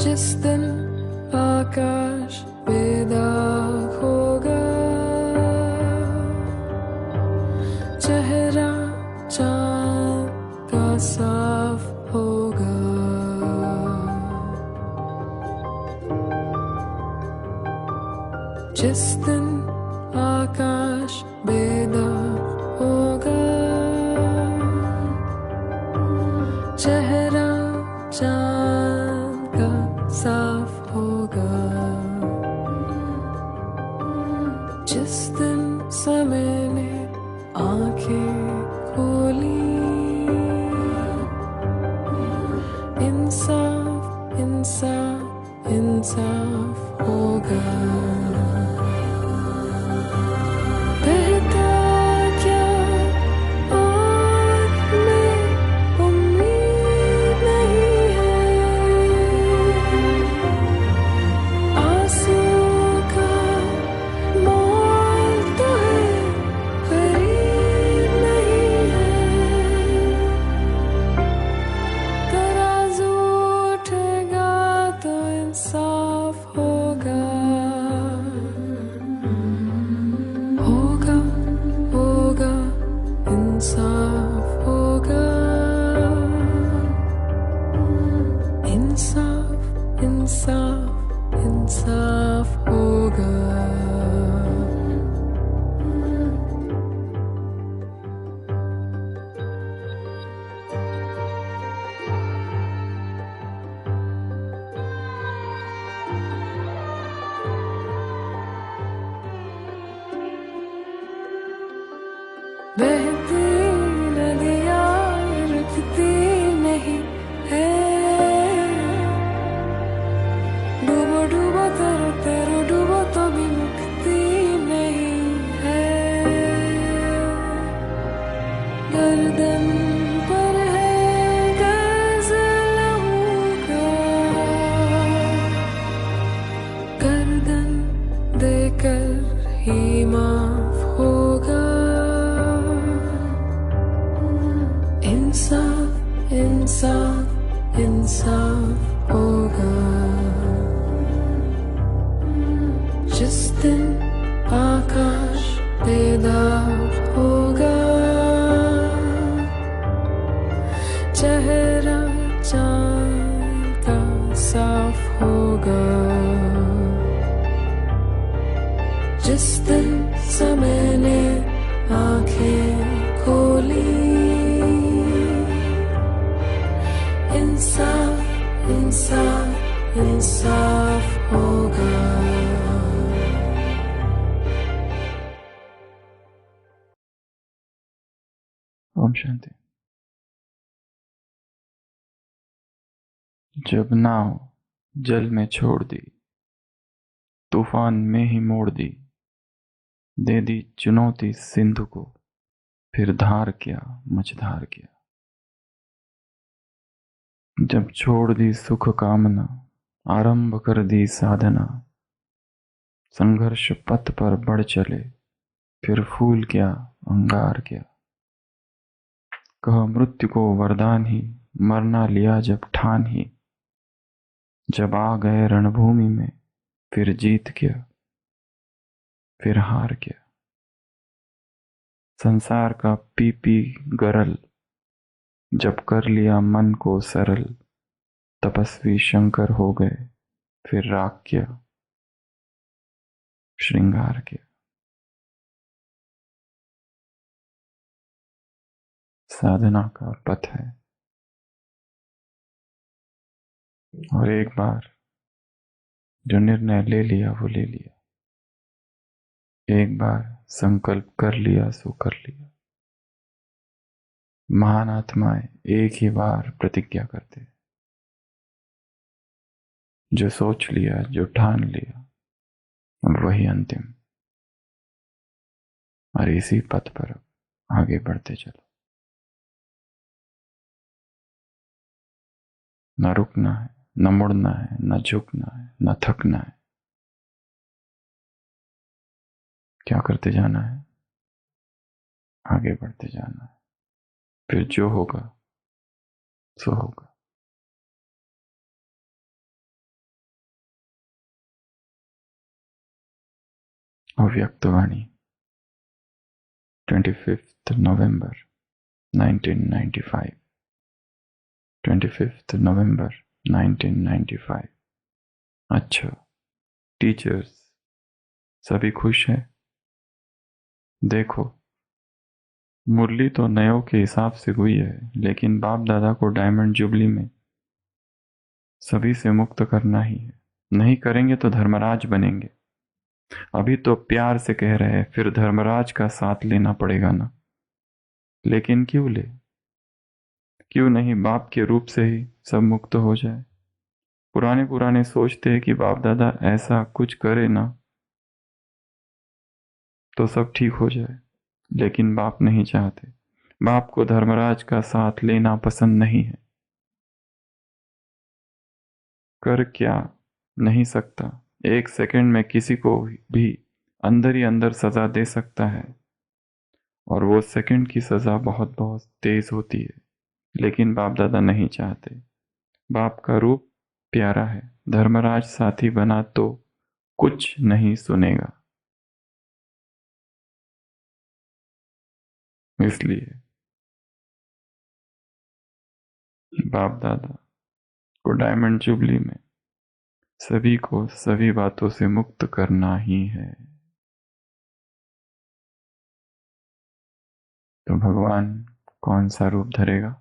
जिस दिन आकाश बेदाग होगा, चेहरा चांद का साफ होगा, जिस दिन आकाश बेदाग होगा, चेहरा चांद का साफ होगा, जिस दिन समय ने आंखें खोली, इंसाफ इंसाफ इंसाफ होगा। बहता क्या आँख में उम्मीद नहीं है, आंसू का मोल तो है, खरीद नहीं है। तराजू उठेगा तो इंसाफ होगा, होगा होगा इंसाफ होगा, इंसाफ इंसाफ इंसाफ होगा। बहती नदियाँ रुकती नहीं है, डूबो डूबो तरो तरो डूबो तो भी मुक्ति नहीं है। गर्दन पर है गज़लों का, गर्दन देकर ही माफ होगा, इंसाफ इंसाफ इंसाफ होगा, जिस दिन आकाश बेदाग होगा, चेहरा चांद का साफ होगा, जिस दिन समय ने आंखें खोली, इंसाफ इंसाफ इंसाफ होगा। ओम शांति। जब नाव जल में छोड़ दी, तूफान में ही मोड़ दी, दे दी चुनौती सिंधु को, फिर धार क्या मझधार क्या। जब छोड़ दी सुख कामना, आरंभ कर दी साधना, संघर्ष पथ पर बढ़ चले, फिर फूल क्या अंगार क्या। कह मृत्यु को वरदान ही, मरना लिया जब ठान ही, जब आ गए रणभूमि में, फिर जीत क्या फिर हार क्या। संसार का पी पी गरल, जब कर लिया मन को सरल, तपस्वी शंकर हो गए, फिर राग क्या श्रृंगार क्या। साधना का पथ है, और एक बार जो निर्णय ले लिया वो ले लिया, एक बार संकल्प कर लिया सो कर लिया। महान आत्माएं एक ही बार प्रतिज्ञा करते हैं, जो सोच लिया जो ठान लिया वही अंतिम। और इसी पथ पर आगे बढ़ते चलो, न रुकना है, न मुड़ना है, न झुकना है, न थकना है। क्या करते जाना है, आगे बढ़ते जाना है, फिर जो होगा सो होगा। अव्यक्तवाणी 25 नवंबर 1995 25 नवंबर 1995। अच्छा, टीचर्स सभी खुश हैं? देखो, मुरली तो नयों के हिसाब से हुई है, लेकिन बाप दादा को डायमंड जुबली में सभी से मुक्त करना ही है। नहीं करेंगे तो धर्मराज बनेंगे। अभी तो प्यार से कह रहे हैं, फिर धर्मराज का साथ लेना पड़ेगा ना। लेकिन क्यों ले? क्यों नहीं बाप के रूप से ही सब मुक्त हो जाए? पुराने पुराने सोचते हैं कि बाप दादा ऐसा कुछ करे ना तो सब ठीक हो जाए, लेकिन बाप नहीं चाहते। बाप को धर्मराज का साथ लेना पसंद नहीं है। कर क्या नहीं सकता, एक सेकंड में किसी को भी अंदर ही अंदर सजा दे सकता है, और वो सेकंड की सजा बहुत बहुत तेज होती है। लेकिन बाप दादा नहीं चाहते। बाप का रूप प्यारा है, धर्मराज साथी बना तो कुछ नहीं सुनेगा। इसलिए बाप दादा को डायमंड जुबली में सभी को सभी बातों से मुक्त करना ही है। तो भगवान कौन सा रूप धरेगा?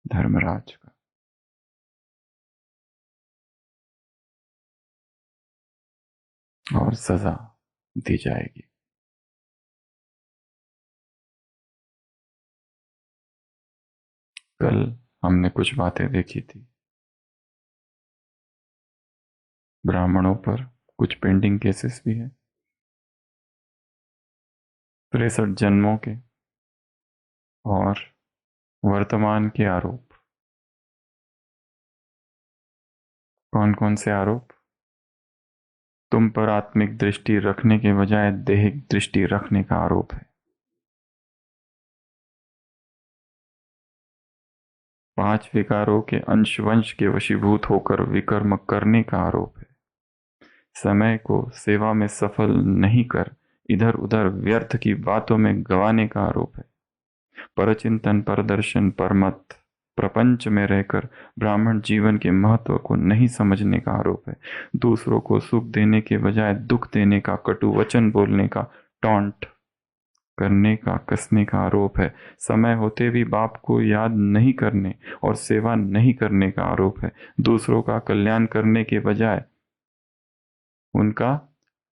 धर्मराज का। और सजा दी जाएगी। कल हमने कुछ बातें देखी थी। ब्राह्मणों पर कुछ पेंडिंग केसेस भी है, 63 जन्मों के और वर्तमान के आरोप। कौन कौन से आरोप? तुम पर आत्मिक दृष्टि रखने के बजाय दैहिक दृष्टि रखने का आरोप है। 5 विकारों के अंशवंश के वशीभूत होकर विकर्म करने का आरोप है। समय को सेवा में सफल नहीं कर इधर उधर व्यर्थ की बातों में गंवाने का आरोप है। परचिंतन, परदर्शन, परमत प्रपंच में रहकर ब्राह्मण जीवन के महत्व को नहीं समझने का आरोप है। दूसरों को सुख देने के बजाय दुख देने का, कटु वचन बोलने का, टॉन्ट करने का, कसने का आरोप है। समय होते भी बाप को याद नहीं करने और सेवा नहीं करने का आरोप है। दूसरों का कल्याण करने के बजाय उनका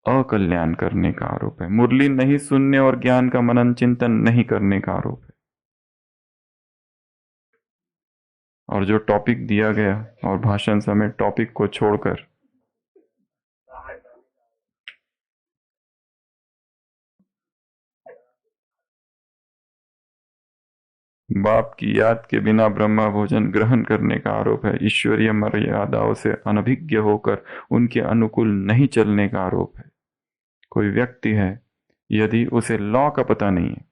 अकल्याण करने का आरोप है। मुरली नहीं सुनने और ज्ञान का मनन चिंतन नहीं करने का आरोप है। और जो टॉपिक दिया गया और भाषण समय टॉपिक को छोड़कर बाप की याद के बिना ब्रह्मा भोजन ग्रहण करने का आरोप है। ईश्वरीय मर्यादाओं से अनभिज्ञ होकर उनके अनुकूल नहीं चलने का आरोप है। कोई व्यक्ति है, यदि उसे लॉ का पता नहीं है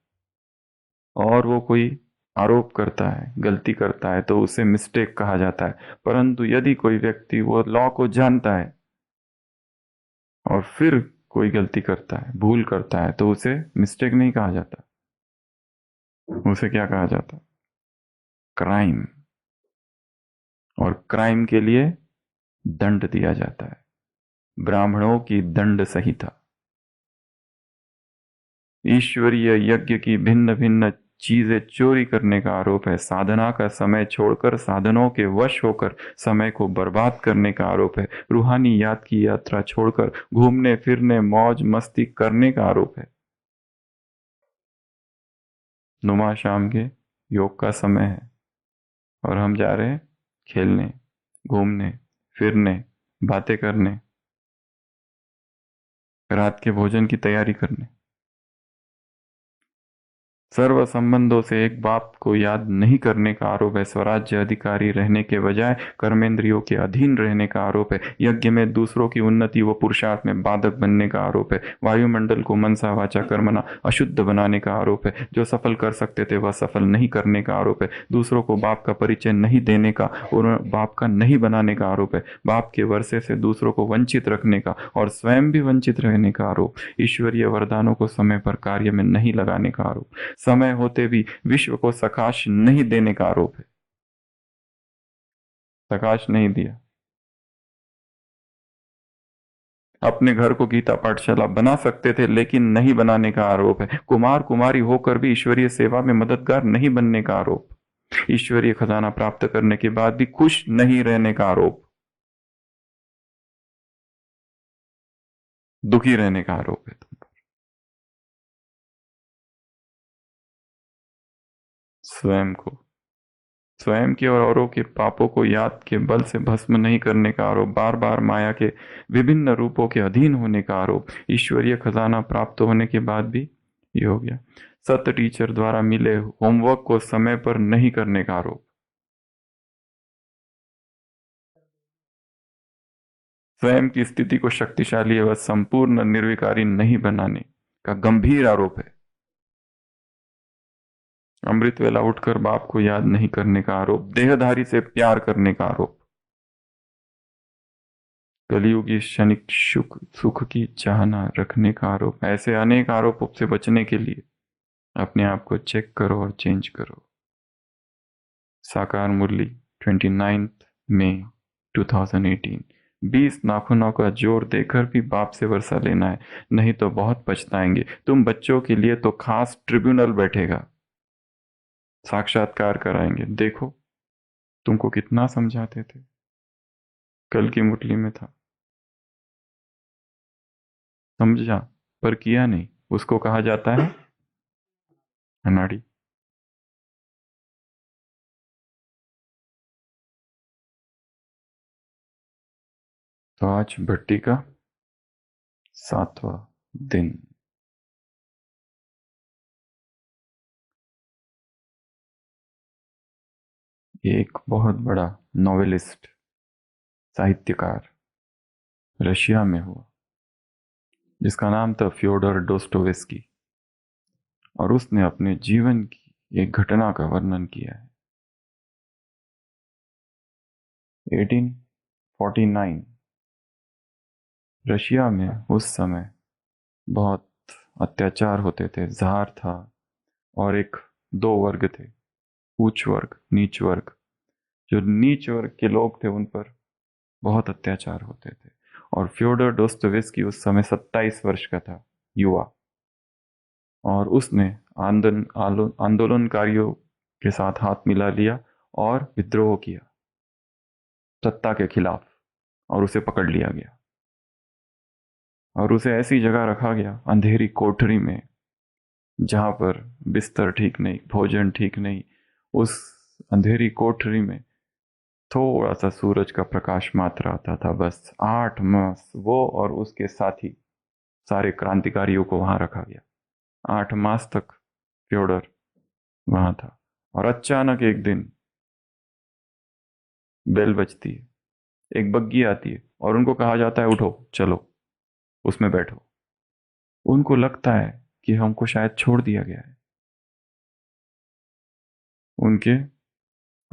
और वो कोई आरोप करता है, गलती करता है, तो उसे मिस्टेक कहा जाता है। परंतु यदि कोई व्यक्ति वो लॉ को जानता है और फिर कोई गलती करता है, भूल करता है, तो उसे मिस्टेक नहीं कहा जाता। उसे क्या कहा जाता? क्राइम। और क्राइम के लिए दंड दिया जाता है। ब्राह्मणों की दंड संहिता। ईश्वरीय यज्ञ की भिन्न भिन्न चीजें चोरी करने का आरोप है। साधना का समय छोड़कर साधनों के वश होकर समय को बर्बाद करने का आरोप है। रूहानी याद की यात्रा छोड़कर घूमने फिरने मौज मस्ती करने का आरोप है। नुमा शाम के योग का समय है और हम जा रहे हैं खेलने, घूमने फिरने, बातें करने, रात के भोजन की तैयारी करने। सर्व संबंधों से एक बाप को याद नहीं करने का आरोप है। स्वराज्य अधिकारी रहने के बजाय कर्मेंद्रियों के अधीन रहने का आरोप है। यज्ञ में दूसरों की उन्नति व पुरुषार्थ में बाधक बनने का आरोप है। वायुमंडल को मनसा वाचा कर्मणा अशुद्ध बनाने का आरोप है। जो सफल कर सकते थे वह सफल नहीं करने का आरोप है। दूसरों को बाप का परिचय नहीं देने का और बाप का नहीं बनाने का आरोप है। बाप के वर्षे से दूसरों को वंचित रखने का और स्वयं भी वंचित रहने का आरोप। ईश्वरीय वरदानों को समय पर कार्य में नहीं लगाने का आरोप। समय होते भी विश्व को सकाश नहीं देने का आरोप है। सकाश नहीं दिया। अपने घर को गीता पाठशाला बना सकते थे लेकिन नहीं बनाने का आरोप है। कुमार कुमारी होकर भी ईश्वरीय सेवा में मददगार नहीं बनने का आरोप। ईश्वरीय खजाना प्राप्त करने के बाद भी खुश नहीं रहने का आरोप। दुखी रहने का आरोप है तुम पर। स्वयं को, स्वयं के और औरों के पापों को याद के बल से भस्म नहीं करने का आरोप। बार बार माया के विभिन्न रूपों के अधीन होने का आरोप। ईश्वरीय खजाना प्राप्त होने के बाद भी ये हो गया। सत्य टीचर द्वारा मिले होमवर्क को समय पर नहीं करने का आरोप। स्वयं की स्थिति को शक्तिशाली व संपूर्ण निर्विकारी नहीं बनाने का गंभीर आरोप है। अमृत वेला उठकर बाप को याद नहीं करने का आरोप। देहधारी से प्यार करने का आरोप। कलियुगी क्षणिक सुख की चाहना रखने का आरोप। ऐसे अनेक आरोपों से बचने के लिए अपने आप को चेक करो और चेंज करो। साकार मुरली 29 मई 2018। 20 नाखूनों का जोर देकर भी बाप से वर्षा लेना है, नहीं तो बहुत पछताएंगे। तुम बच्चों के लिए तो खास ट्रिब्यूनल बैठेगा, साक्षात्कार कराएंगे। देखो तुमको कितना समझाते थे। कल की मुरली में था, समझा पर किया नहीं। उसको कहा जाता है अनाड़ी। तो आज भट्टी का 7वां दिन। एक बहुत बड़ा नॉवेलिस्ट, साहित्यकार रशिया में हुआ जिसका नाम था फ्योडर डोस्टोवेस्की, और उसने अपने जीवन की एक घटना का वर्णन किया है। 1849 रशिया में उस समय बहुत अत्याचार होते थे, जार था और एक दो वर्ग थे, उच्च वर्ग नीच वर्ग। जो नीच वर्ग के लोग थे उन पर बहुत अत्याचार होते थे। और फ्योडर डोस्टोवेस्की उस समय 27 वर्ष का था, युवा, और उसने आंदोलनकारियों के साथ हाथ मिला लिया और विद्रोह किया सत्ता के खिलाफ, और उसे पकड़ लिया गया और उसे ऐसी जगह रखा गया, अंधेरी कोठरी में, जहां पर बिस्तर ठीक नहीं, भोजन ठीक नहीं। उस अंधेरी कोठरी में थोड़ा सा सूरज का प्रकाश मात्र आता था। बस 8 मास वो और उसके साथी सारे क्रांतिकारियों को वहां रखा गया। 8 मास तक फ्योडर वहां था। और अचानक एक दिन बेल बजती है, एक बग्गी आती है और उनको कहा जाता है उठो चलो उसमें बैठो। उनको लगता है कि हमको शायद छोड़ दिया गया है। उनके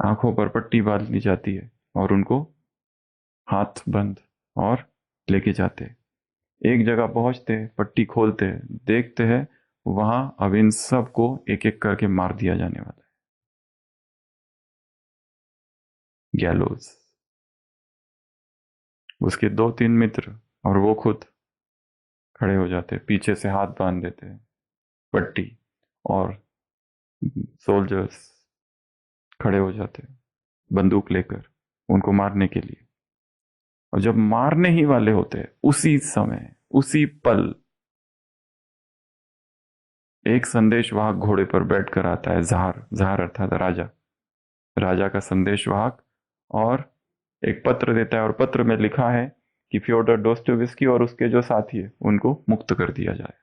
आंखों पर पट्टी बांध दी जाती है और उनको हाथ बंद और लेके जाते। एक जगह पहुंचते, पट्टी खोलते, देखते हैं वहां अब इन सब को एक एक करके मार दिया जाने वाला है। गैलोज। उसके 2-3 मित्र और वो खुद खड़े हो जाते, पीछे से हाथ बांध देते, पट्टी, और सोल्जर्स खड़े हो जाते बंदूक लेकर उनको मारने के लिए। और जब मारने ही वाले होते उसी समय, उसी पल एक संदेशवाहक घोड़े पर बैठकर आता है, जार, जार अर्थात राजा, राजा का संदेशवाहक, और एक पत्र देता है। और पत्र में लिखा है कि फ्योडर डोस्टोवेस्की और उसके जो साथी है उनको मुक्त कर दिया जाए।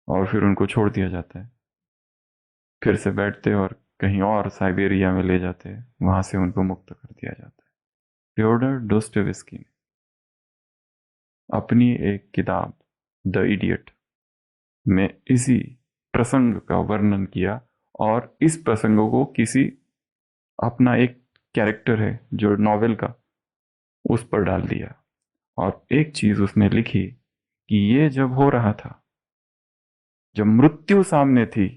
और फिर उनको छोड़ दिया जाता है। फिर से बैठते और कहीं और साइबेरिया में ले जाते हैं, वहां से उनको मुक्त कर दिया जाता है। फ्योडर डोस्टोयेव्स्की ने अपनी एक किताब द इडियट में इसी प्रसंग का वर्णन किया, और इस प्रसंग को किसी अपना एक कैरेक्टर है जो नॉवेल का, उस पर डाल दिया। और एक चीज उसने लिखी कि ये जब हो रहा था, जब मृत्यु सामने थी,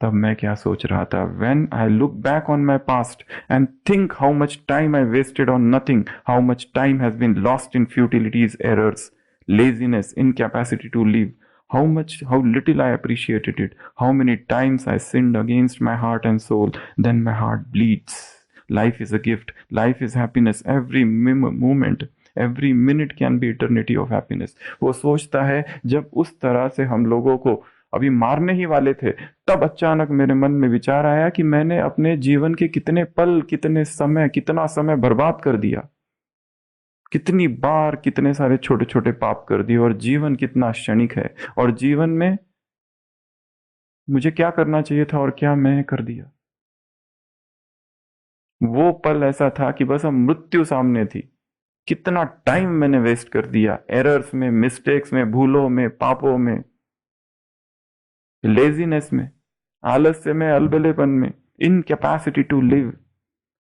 तब मैं क्या सोच रहा था। When I look back on my past and think how much time I wasted on nothing, how much time has been lost in futilities, errors, laziness, incapacity to live, how little I appreciated it, how many times I sinned against my heart and soul, then my heart bleeds. Life is a gift, life is happiness, every moment, every minute can be eternity of happiness. वो सोचता है जब उस तरह से हम लोगों को अभी मारने ही वाले थे, तब अचानक मेरे मन में विचार आया कि मैंने अपने जीवन के कितने पल, कितने समय, कितना समय बर्बाद कर दिया, कितनी बार कितने सारे छोटे छोटे पाप कर दिए, और जीवन कितना क्षणिक है, और जीवन में मुझे क्या करना चाहिए था और क्या मैं कर दिया। वो पल ऐसा था कि बस अब मृत्यु सामने थी, कितना टाइम मैंने वेस्ट कर दिया, एरर्स में, मिस्टेक्स में, भूलों में, पापों में, लेजीनेस में, आलस्य में, अलबेलेपन में, incapacity to live,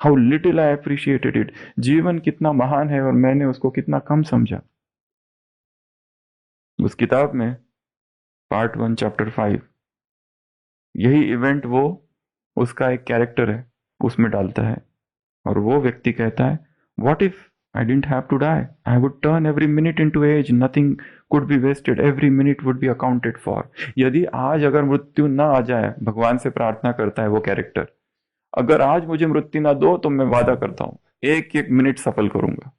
how little I appreciated it. जीवन कितना महान है और मैंने उसको कितना कम समझा। उस किताब में पार्ट 1 चैप्टर 5 यही इवेंट वो उसका एक कैरेक्टर है उसमें डालता है, और वो व्यक्ति कहता है, what if I didn't have to die, I would turn every minute into age, nothing could be wasted, every minute would be accounted for. यदि आज अगर मृत्यु ना आ जाए, भगवान से प्रार्थना करता है वो कैरेक्टर, अगर आज मुझे मृत्यु ना दो तो मैं वादा करता हूं एक एक मिनट सफल करूंगा,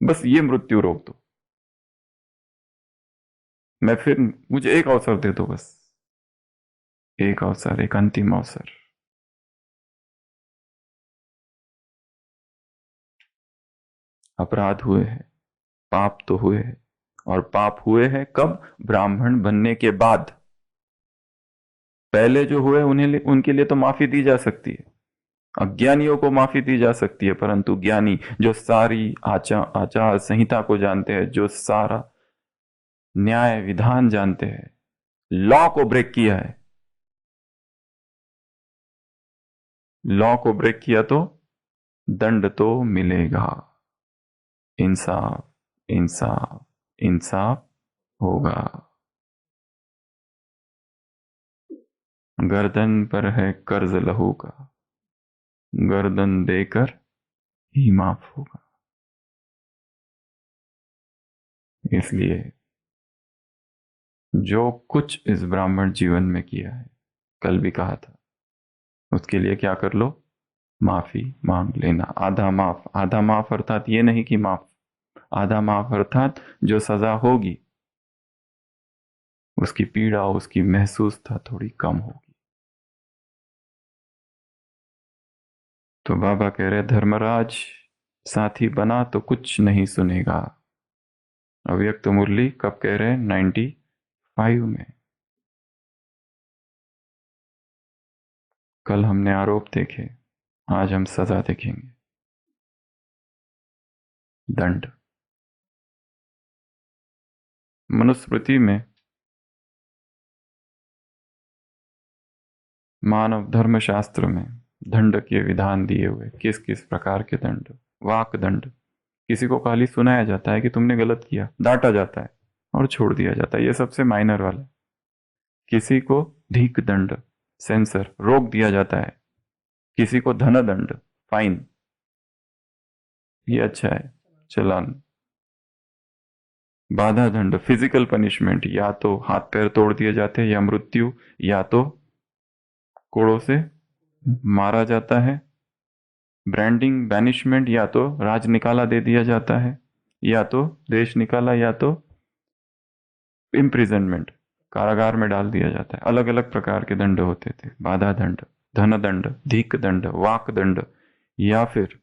बस ये मृत्यु रोक दो, मैं फिर, मुझे एक अवसर दे दो, बस एक अवसर, एक अंतिम अवसर। अपराध हुए हैं, पाप तो हुए हैं, और पाप हुए हैं कब? ब्राह्मण बनने के बाद। पहले जो हुए उन्हें, उनके लिए तो माफी दी जा सकती है, अज्ञानियों को माफी दी जा सकती है, परंतु ज्ञानी जो सारी आचार संहिता को जानते हैं, जो सारा न्याय विधान जानते हैं, लॉ को ब्रेक किया है, लॉ को ब्रेक किया तो दंड तो मिलेगा। इंसाफ, इंसाफ, इंसाफ होगा। गर्दन पर है कर्ज लहू का, गर्दन देकर ही माफ होगा। इसलिए जो कुछ इस ब्राह्मण जीवन में किया है, कल भी कहा था, उसके लिए क्या कर लो? माफी मांग लेना। आधा माफ अर्थात ये नहीं कि माफ, आधा माफ अर्थात जो सजा होगी उसकी पीड़ा, उसकी महसूस था थोड़ी कम होगी। तो बाबा कह रहे, धर्मराज साथी बना तो कुछ नहीं सुनेगा। अव्यक्त मुरली कब कह रहे हैं? 95 में। कल हमने आरोप देखे, आज हम सजा देखेंगे, दंड। मनुस्मृति में मानव धर्मशास्त्र में दंड के विधान दिए हुए, किस किस प्रकार के दंड। वाक दंड, किसी को खाली सुनाया जाता है कि तुमने गलत किया, डांटा जाता है और छोड़ दिया जाता है, ये सबसे माइनर वाला। किसी को धीक दंड, सेंसर, रोक दिया जाता है। किसी को धन दंड, फाइन, ये अच्छा है, चलान। बाधा दंड, फिजिकल पनिशमेंट, या तो हाथ पैर तोड़ दिए जाते हैं, या मृत्यु, या तो कोड़ों से मारा जाता है। ब्रांडिंग, बैनिशमेंट, या तो राज निकाला दे दिया जाता है, या तो देश निकाला, या तो इम्प्रिजनमेंट, कारागार में डाल दिया जाता है। अलग अलग प्रकार के दंड होते थे। बाधा दंड, धन दंड, धीक दंड, वाक दंड, या फिर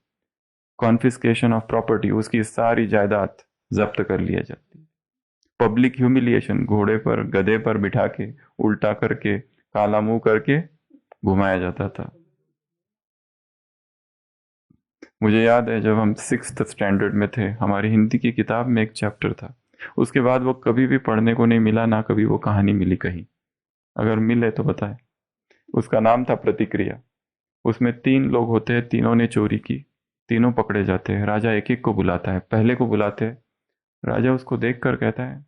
कॉन्फिस्केशन ऑफ प्रॉपर्टी, उसकी सारी जायदाद जब्त कर लिया जाती है। पब्लिक ह्यूमिलिएशन, घोड़े पर गधे पर बिठा के उल्टा करके काला मुंह करके घुमाया जाता था। मुझे याद है जब हम 6th स्टैंडर्ड में थे, हमारी हिंदी की किताब में एक चैप्टर था, उसके बाद वो कभी भी पढ़ने को नहीं मिला, ना कभी वो कहानी मिली कहीं। अगर मिले तो बताए। उसका नाम था प्रतिक्रिया। उसमें 3 लोग होते हैं, तीनों ने चोरी की, तीनों पकड़े जाते हैं। राजा एक एक को बुलाता है, पहले को बुलाते हैं, राजा उसको देख कर कहता है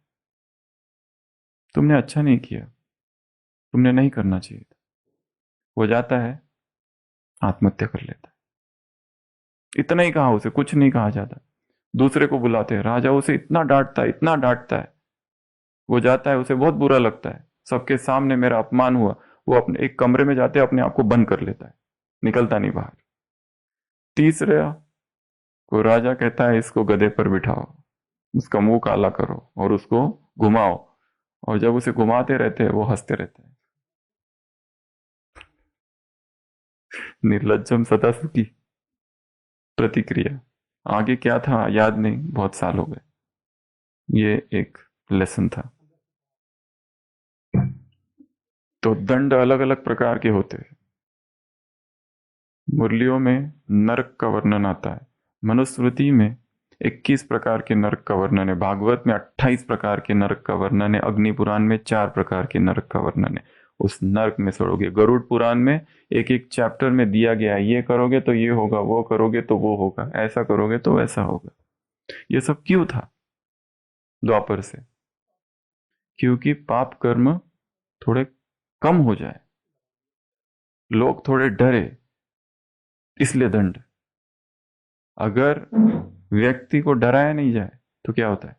तुमने अच्छा नहीं किया, तुमने नहीं करना चाहिए था। वो जाता है, आत्महत्या कर लेता है। इतना ही कहा उसे, कुछ नहीं कहा जाता। दूसरे को बुलाते हैं, राजा उसे इतना डांटता है, इतना डांटता है। वो जाता है, उसे बहुत बुरा लगता है, सबके सामने मेरा अपमान हुआ। वो अपने एक कमरे में जाते अपने आप को बंद कर लेता है, निकलता नहीं बाहर। तीसरे को राजा कहता है इसको गधे पर बिठाओ, उसका मुंह काला करो और उसको घुमाओ। और जब उसे घुमाते रहते हैं वो हंसते रहते हैं। निर्लज्जम सदा सुखी। प्रतिक्रिया। आगे क्या था याद नहीं, बहुत साल हो गए। ये एक लेसन था। तो दंड अलग अलग प्रकार के होते हैं। मुरलियों में नरक का वर्णन आता है, मनुस्मृति में 21 प्रकार के नरक का वर्णन है, भागवत में 28 प्रकार के नरक का वर्णन है, अग्नि पुराण में 4 प्रकार के नरक का वर्णन है। उस नरक में सड़ोगे। गरुड़ पुराण में एक एक चैप्टर में दिया गया है, ये करोगे तो ये होगा, वो करोगे तो वो होगा, ऐसा करोगे तो वैसा होगा। ये सब क्यों था द्वापर से? क्योंकि पाप कर्म थोड़े कम हो जाए, लोग थोड़े डरे, इसलिए दंड। अगर व्यक्ति को डराया नहीं जाए तो क्या होता है?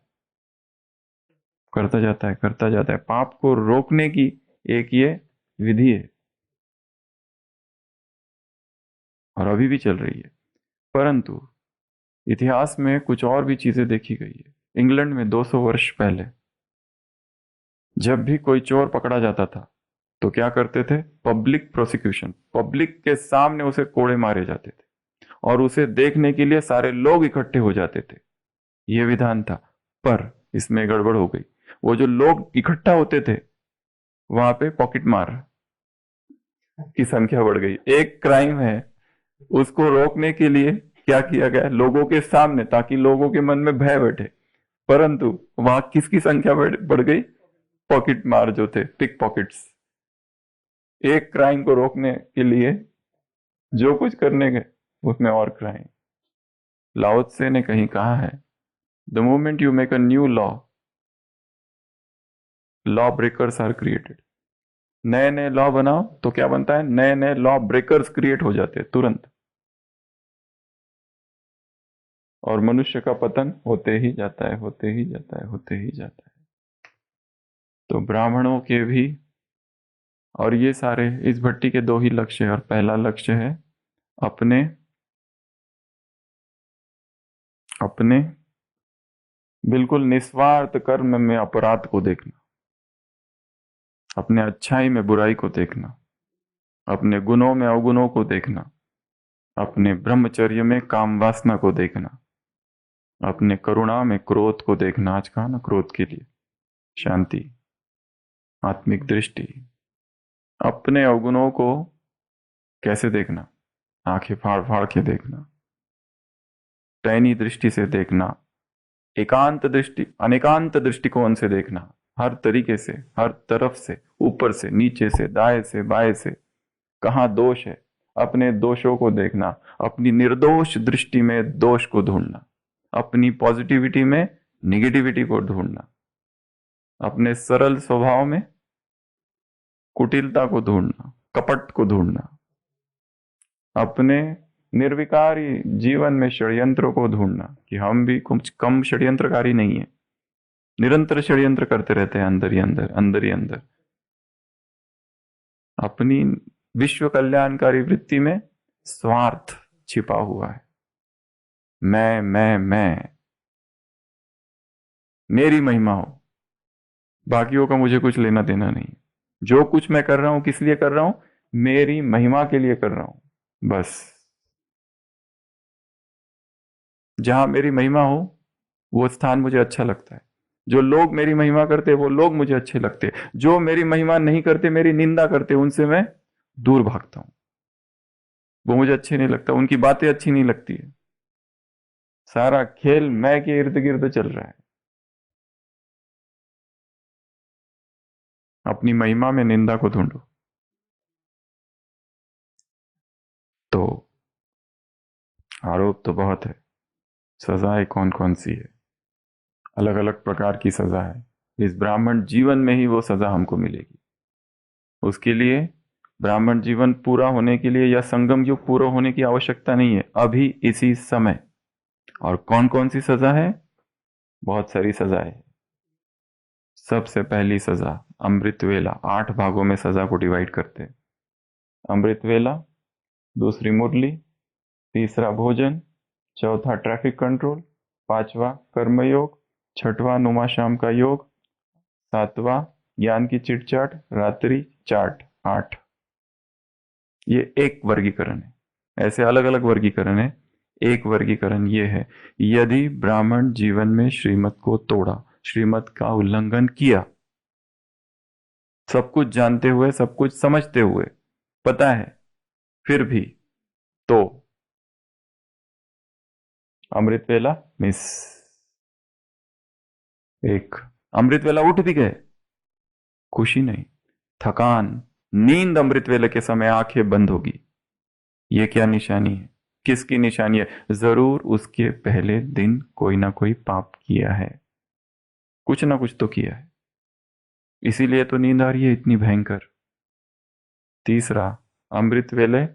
करता जाता है, करता जाता है। पाप को रोकने की एक ये विधि है, और अभी भी चल रही है। परंतु इतिहास में कुछ और भी चीजें देखी गई है। इंग्लैंड में 200 वर्ष पहले जब भी कोई चोर पकड़ा जाता था तो क्या करते थे? पब्लिक प्रोसिक्यूशन, पब्लिक के सामने उसे कोड़े मारे जाते थे, और उसे देखने के लिए सारे लोग इकट्ठे हो जाते थे। यह विधान था। पर इसमें गड़बड़ हो गई। वो जो लोग इकट्ठा होते थे वहां पे पॉकेट मार की संख्या बढ़ गई। एक क्राइम है, उसको रोकने के लिए क्या किया गया? लोगों के सामने, ताकि लोगों के मन में भय बैठे। परंतु वहां किसकी संख्या बढ़ गई? पॉकेट मार जो थे, पिक पॉकेट्स। एक क्राइम को रोकने के लिए जो कुछ करने गए उसमें और क्राइम। लाओ त्से ने कहीं कहा है, the moment you make a new law, law breakers are created. नए नए लॉ बनाओ तो क्या बनता है? नए नए लॉ ब्रेकर्स क्रिएट हो जाते हैं तुरंत, और मनुष्य का पतन होते ही जाता है, होते ही जाता है, होते ही जाता है। तो ब्राह्मणों के भी, और ये सारे इस भट्टी के 2 ही लक्ष्य है। और पहला लक्ष्य है अपने अपने बिल्कुल निस्वार्थ कर्म में अपराध को देखना, अपने अच्छाई में बुराई को देखना, अपने गुणों में अवगुणों को देखना, अपने ब्रह्मचर्य में काम वासना को देखना, अपने करुणा में क्रोध को देखना। आज कहा ना, क्रोध के लिए शांति, आत्मिक दृष्टि। अपने अवगुणों को कैसे देखना? आंखें फाड़ फाड़ के देखना, टैनी दृष्टि से देखना, एकांत दृष्टि, अनेकांत दृष्टिकोण से देखना, हर तरीके से, हर तरफ से, ऊपर से, नीचे से, दाएं से, बाएं से, कहाँ दोष है अपने दोषों को देखना, अपनी निर्दोष दृष्टि में दोष को ढूंढना, अपनी पॉजिटिविटी में निगेटिविटी को ढूंढना, अपने सरल स्वभाव में कुटिलता को ढूंढना, कपट को ढूंढना, अपने निर्विकारी जीवन में षड्यंत्रों को ढूंढना कि हम भी कुछ कम षड्यंत्रकारी नहीं है। निरंतर षड्यंत्र करते रहते हैं अंदर ही अंदर, अंदर ही अंदर। अपनी विश्व कल्याणकारी वृत्ति में स्वार्थ छिपा हुआ है। मैं, मेरी महिमा हो, बाकियों का मुझे कुछ लेना देना नहीं। जो कुछ मैं कर रहा हूं किस लिए कर रहा हूं? मेरी महिमा के लिए कर रहा हूं, बस। जहां मेरी महिमा हो वो स्थान मुझे अच्छा लगता है। जो लोग मेरी महिमा करते वो लोग मुझे अच्छे लगते, जो मेरी महिमा नहीं करते, मेरी निंदा करते, उनसे मैं दूर भागता हूं। वो मुझे अच्छे नहीं लगता, उनकी बातें अच्छी नहीं लगती है। सारा खेल मैं के इर्द गिर्द चल रहा है। अपनी महिमा में निंदा को ढूंढो। तो आरोप तो बहुत है, सजाएं कौन कौन सी है, अलग अलग प्रकार की सजा है। इस ब्राह्मण जीवन में ही वो सजा हमको मिलेगी। उसके लिए ब्राह्मण जीवन पूरा होने के लिए या संगम युग पूरा होने की आवश्यकता नहीं है, अभी इसी समय। और कौन कौन सी सजा है? बहुत सारी सजा है। सबसे पहली सजा अमृत वेला। 8 भागों में सजा को डिवाइड करते हैं। अमृत वेला, दूसरी मुरली, तीसरा भोजन, चौथा ट्रैफिक कंट्रोल, पांचवा कर्मयोग, छठवां नुमा शाम का योग, सातवां ज्ञान की चिटचाट, रात्रि चाट। 8। ये एक वर्गीकरण है। ऐसे अलग अलग वर्गीकरण है। एक वर्गीकरण ये है, यदि ब्राह्मण जीवन में श्रीमत को तोड़ा, श्रीमत का उल्लंघन किया, सब कुछ जानते हुए, सब कुछ समझते हुए, पता है फिर भी, तो अमृत वेला मिस। एक, अमृत वेला उठ भी गए, खुशी नहीं, थकान, नींद अमृत वेले के समय आंखें बंद होगी। ये क्या निशानी है? किसकी निशानी है? जरूर उसके पहले दिन कोई ना कोई पाप किया है, कुछ ना कुछ तो किया है, इसीलिए तो नींद आ रही है इतनी भयंकर। तीसरा, अमृत वेले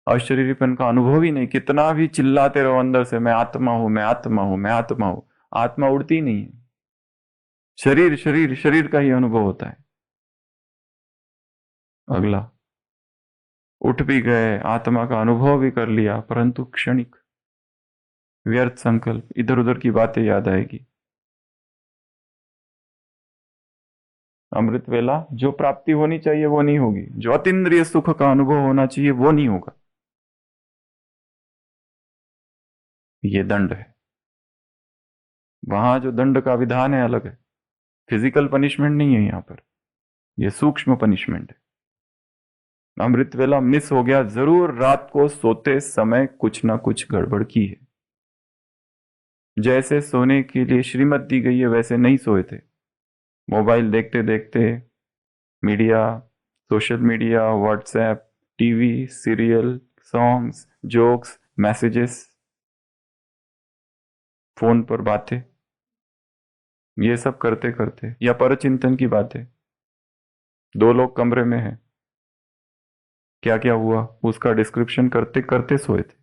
अशरीरीपन का अनुभव ही नहीं, कितना भी चिल्लाते रहो अंदर से, मैं आत्मा हूं, मैं आत्मा हूं, मैं आत्मा हूं, आत्मा उड़ती नहीं है। शरीर शरीर शरीर का ही अनुभव होता है। अगला, उठ भी गए, आत्मा का अनुभव भी कर लिया, परंतु क्षणिक, व्यर्थ संकल्प, इधर उधर की बातें याद आएगी। अमृत वेला जो प्राप्ति होनी चाहिए वो नहीं होगी, जो अतीन्द्रिय सुख का अनुभव होना चाहिए वो नहीं होगा। ये दंड है। वहां जो दंड का विधान है अलग है, फिजिकल पनिशमेंट नहीं है यहां पर, यह सूक्ष्म पनिशमेंट है। अमृत वेला मिस हो गया, जरूर रात को सोते समय कुछ ना कुछ गड़बड़ की है। जैसे सोने के लिए श्रीमत दी गई है वैसे नहीं सोए थे, मोबाइल देखते देखते, media, social media, WhatsApp, TV, serial, songs, jokes, messages, phone पर बातें, ये सब करते करते, या परचिंतन की बातें, 2 लोग कमरे में हैं, क्या क्या हुआ उसका डिस्क्रिप्शन करते करते सोए थे।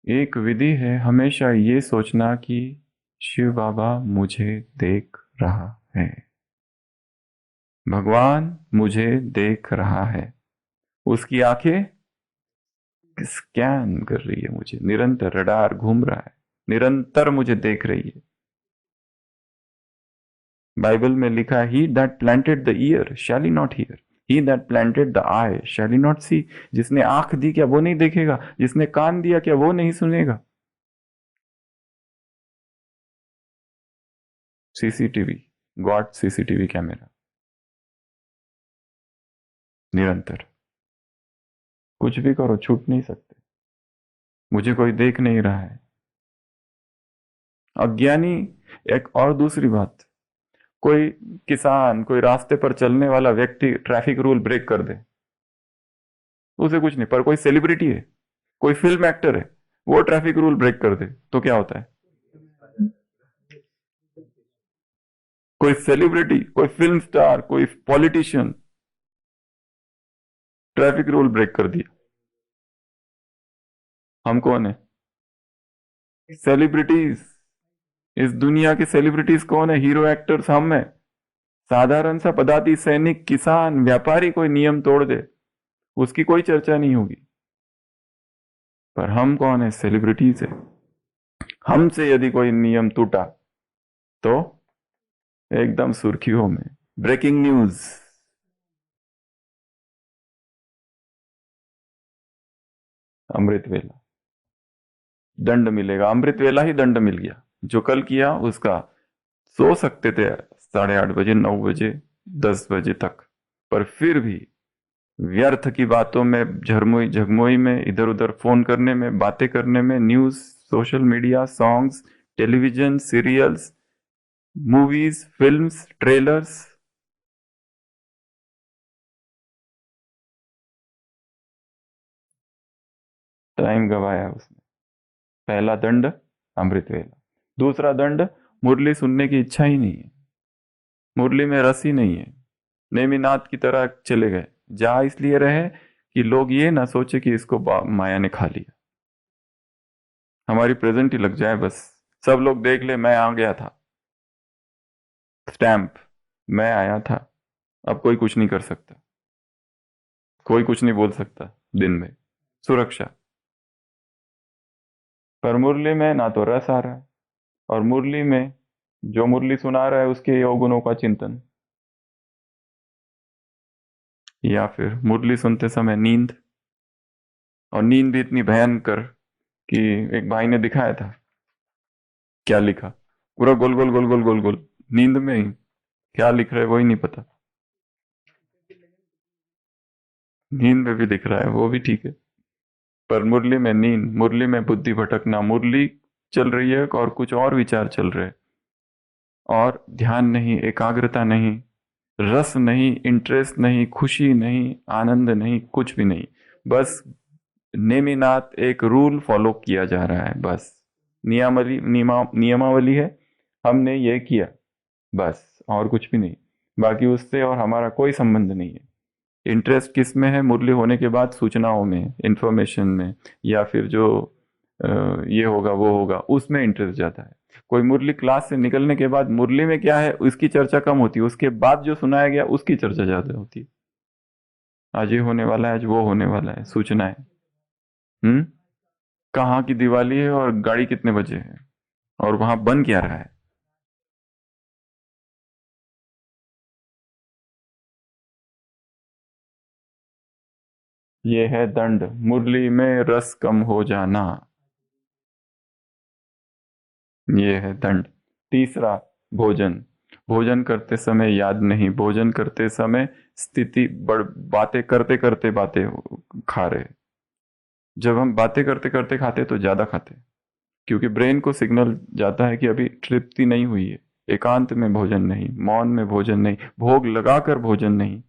एक विधि है हमेशा ये सोचना कि शिव बाबा मुझे देख रहा है, भगवान मुझे देख रहा है, उसकी आंखें स्कैन कर रही है मुझे, निरंतर रडार घूम रहा है, निरंतर मुझे देख रही है। बाइबल में लिखा है, he that planted the ear shall he not hear, he that planted the eye shall he not see. जिसने आंख दी क्या वो नहीं देखेगा? जिसने कान दिया क्या वो नहीं सुनेगा? सीसीटीवी, गॉड सीसीटीवी कैमरा, निरंतर, कुछ भी करो छूट नहीं सकते। मुझे कोई देख नहीं रहा है। अज्ञानी, एक और दूसरी बात, कोई किसान, कोई रास्ते पर चलने वाला व्यक्ति ट्रैफिक रूल ब्रेक कर दे, उसे कुछ नहीं, पर कोई सेलिब्रिटी है, कोई फिल्म एक्टर है, वो ट्रैफिक रूल ब्रेक कर दे तो क्या होता है? कोई सेलिब्रिटी, कोई फिल्म स्टार, कोई पॉलिटिशियन ट्रैफिक रूल ब्रेक कर दिया, हम कौन है? सेलिब्रिटीज। इस दुनिया के सेलिब्रिटीज कौन है? हीरो एक्टर्स हम हैं। साधारण सा पदाती, सैनिक, किसान, व्यापारी कोई नियम तोड़ दे, उसकी कोई चर्चा नहीं होगी। पर हम कौन है? सेलिब्रिटीज है। हमसे यदि कोई नियम टूटा तो एकदम सुर्खियों में, ब्रेकिंग न्यूज। अमृत वेला, दंड मिलेगा। अमृत वेला ही दंड मिल गया, जो कल किया उसका। सो सकते थे 8:30 बजे, 9 बजे, 10 बजे तक, पर फिर भी व्यर्थ की बातों में, झरमोई झगमोई में, इधर उधर फोन करने में, बातें करने में, news, social media, songs, television, serials, movies, films, trailers, time गवाया उसने। पहला दंड अमृत वेला। दूसरा दंड, मुरली सुनने की इच्छा ही नहीं है, मुरली में रस ही नहीं है। नेमिनाथ की तरह चले गए। जा इसलिए रहे कि लोग ये ना सोचे कि इसको माया ने खा लिया, हमारी प्रेजेंट ही लग जाए बस। सब लोग देख ले मैं आ गया था, स्टैंप, मैं आया था। अब कोई कुछ नहीं कर सकता, कोई कुछ नहीं बोल सकता, दिन में सुरक्षा। पर मुरली में ना तो रस आ रहा है, और मुरली में जो मुरली सुना रहा है उसके अवगुणों का चिंतन, या फिर मुरली सुनते समय नींद। और नींद भी इतनी भयंकर कि एक भाई ने दिखाया था, क्या लिखा, पूरा गोल गोल गोल गोल गोल गोल, नींद में ही क्या लिख रहे वही नहीं पता। नींद में भी दिख रहा है वो भी ठीक है, पर मुरली में नींद, मुरली में बुद्धि भटकना, मुरली चल रही है और कुछ और विचार चल रहे हैं, और ध्यान नहीं, एकाग्रता नहीं, रस नहीं, इंटरेस्ट नहीं, खुशी नहीं, आनंद नहीं, कुछ भी नहीं। बस नेमिनाथ, एक रूल फॉलो किया जा रहा है बस। नियमावली है, हमने ये किया बस, और कुछ भी नहीं। बाकी उससे और हमारा कोई संबंध नहीं है। इंटरेस्ट किस में है? मुरली होने के बाद सूचनाओं में, इंफॉर्मेशन में, या फिर जो ये होगा वो होगा, उसमें इंटरेस्ट जाता है। कोई मुरली क्लास से निकलने के बाद मुरली में क्या है उसकी चर्चा कम होती है, उसके बाद जो सुनाया गया उसकी चर्चा ज्यादा होती है। आज ये होने वाला है, आज वो होने वाला है, सूचना है। हम्म। कहाँ की दिवाली है और गाड़ी कितने बजे है, और वहां बन क्या रहा है। ये है दंड, मुरली में रस कम हो जाना, ये है दंड। तीसरा, भोजन। भोजन करते समय याद नहीं, भोजन करते समय स्थिति बड़, बातें करते करते बातें खा रहे। जब हम बातें करते करते खाते तो ज्यादा खाते, क्योंकि ब्रेन को सिग्नल जाता है कि अभी तृप्ति नहीं हुई है। एकांत में भोजन नहीं, मौन में भोजन नहीं, भोग लगाकर भोजन नहीं।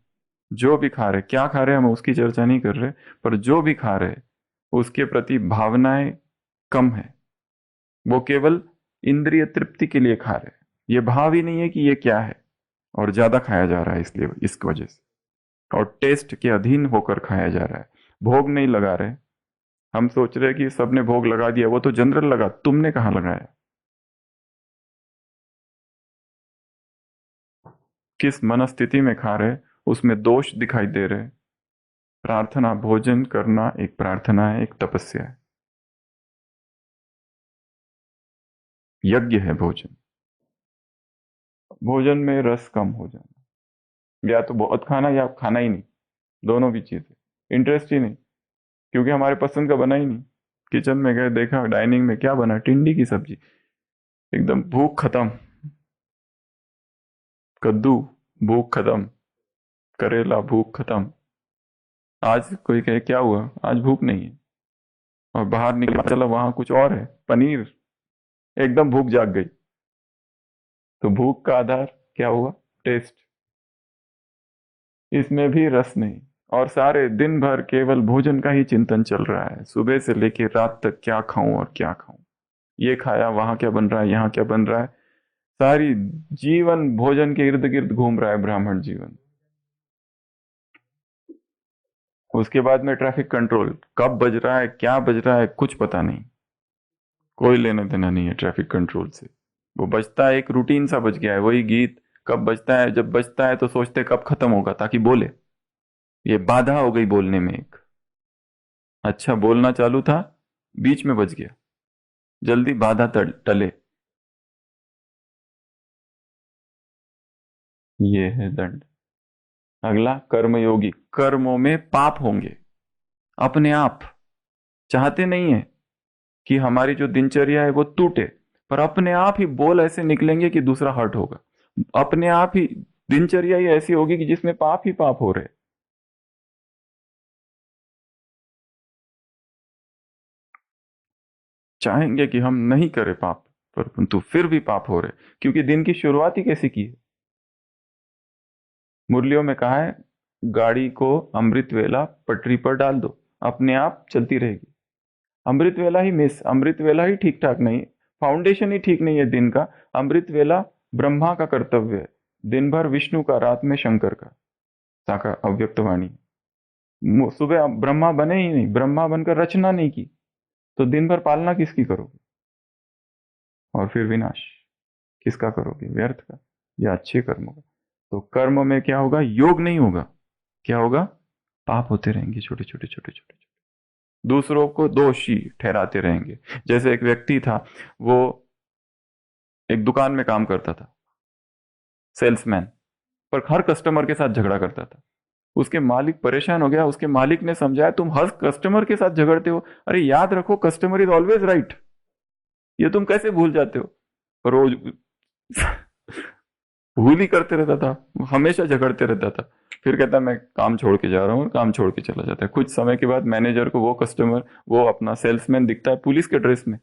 जो भी खा रहे, क्या खा रहे हम उसकी चर्चा नहीं कर रहे, पर जो भी खा रहे उसके प्रति भावनाएं कम है। वो केवल इंद्रिय तृप्ति के लिए खा रहे, ये भाव ही नहीं है कि ये क्या है, और ज्यादा खाया जा रहा है इसलिए, इस वजह से। और टेस्ट के अधीन होकर खाया जा रहा है, भोग नहीं लगा रहे। हम सोच रहे कि सबने भोग लगा दिया, वो तो जनरल लगा, तुमने कहाँ लगाया? किस मनस्थिति में खा रहे, उसमें दोष दिखाई दे रहे। प्रार्थना, भोजन करना एक प्रार्थना है, एक तपस्या है, यज्ञ है भोजन। भोजन में रस कम हो जाना, या तो बहुत खाना या खाना ही नहीं, दोनों भी चीजें। इंटरेस्ट ही नहीं, क्योंकि हमारे पसंद का बना ही नहीं। किचन में गए, देखा डाइनिंग में क्या बना, टिंडी की सब्जी, एकदम भूख खत्म। कद्दू, भूख खत्म। करेला, भूख खत्म। आज कोई कहे क्या हुआ, आज भूख नहीं है, और बाहर निकला चला वहां कुछ और है, पनीर, एकदम भूख जाग गई। तो भूख का आधार क्या हुआ? टेस्ट। इसमें भी रस नहीं, और सारे दिन भर केवल भोजन का ही चिंतन चल रहा है, सुबह से लेकर रात तक, क्या खाऊं और क्या खाऊं, ये खाया, वहां क्या बन रहा है, यहाँ क्या बन रहा है। सारी जीवन भोजन के इर्द गिर्द घूम रहा है ब्राह्मण जीवन। उसके बाद में ट्रैफिक कंट्रोल, कब बज रहा है, क्या बज रहा है, कुछ पता नहीं, कोई लेना देना नहीं है ट्रैफिक कंट्रोल से। वो बजता है, एक रूटीन सा बज गया है, वही गीत कब बजता है, जब बजता है तो सोचते कब खत्म होगा ताकि बोले। ये बाधा हो गई बोलने में एक। अच्छा बोलना चालू था, बीच में बज गया, जल्दी बाधा टले। ये है दंड। अगला, कर्मयोगी। कर्मों में पाप होंगे अपने आप, चाहते नहीं है, कि हमारी जो दिनचर्या है वो टूटे, पर अपने आप ही बोल ऐसे निकलेंगे कि दूसरा हर्ट होगा। अपने आप ही दिनचर्या ही ऐसी होगी कि जिसमें पाप ही पाप हो रहे। चाहेंगे कि हम नहीं करें पाप, परंतु फिर भी पाप हो रहे, क्योंकि दिन की शुरुआत ही कैसी की है। मुरलियों में कहा है, गाड़ी को अमृत वेला पटरी पर डाल दो, अपने आप चलती रहेगी। अमृत वेला ही मिस, अमृत वेला ही ठीक ठाक नहीं, फाउंडेशन ही ठीक नहीं है दिन का। अमृत वेला ब्रह्मा का कर्तव्य है, दिन भर विष्णु का, रात में शंकर का। साका अव्यक्त वाणी। सुबह ब्रह्मा बने ही नहीं, ब्रह्मा बनकर रचना नहीं की, तो दिन भर पालना किसकी करोगे? और फिर विनाश किसका करोगे? व्यर्थ का या अच्छे कर्मों का? तो कर्म में क्या होगा? योग नहीं होगा। क्या होगा? पाप होते रहेंगे, छोटे छोटे छोटे छोटे छोटे। दूसरों को दोषी ठहराते रहेंगे। जैसे एक व्यक्ति था, वो एक दुकान में काम करता था, सेल्समैन, पर हर कस्टमर के साथ झगड़ा करता था। उसके मालिक परेशान हो गया, उसके मालिक ने समझाया, तुम हर कस्टमर के साथ झगड़ते हो, अरे याद रखो कस्टमर इज ऑलवेज राइट, ये तुम कैसे भूल जाते हो? पर रोज भूल ही करते रहता था, हमेशा झगड़ते रहता था। फिर कहता मैं काम छोड़ के जा रहा हूँ, और काम छोड़ के चला जाता है। कुछ समय के बाद मैनेजर को वो कस्टमर, वो अपना सेल्समैन दिखता है पुलिस के ड्रेस में,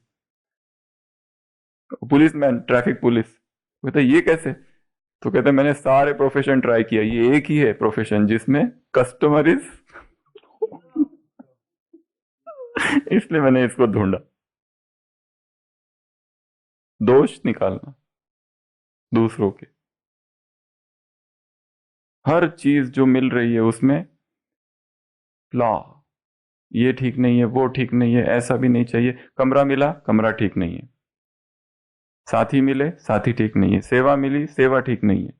पुलिसमैन, ट्रैफिक पुलिस। कहता है ये कैसे? तो कहते हैं मैंने सारे प्रोफेशन ट्राई किया, ये एक ही है प्रोफेशन जिसमें कस्टमर इज इसलिए मैंने इसको ढूंढा। दोष निकालना दूसरों के, हर चीज जो मिल रही है उसमें फ्लॉ, ये ठीक नहीं है, वो ठीक नहीं है, ऐसा भी नहीं चाहिए। कमरा मिला, कमरा ठीक नहीं है। साथी मिले, साथी ठीक नहीं है। सेवा मिली, सेवा ठीक नहीं है।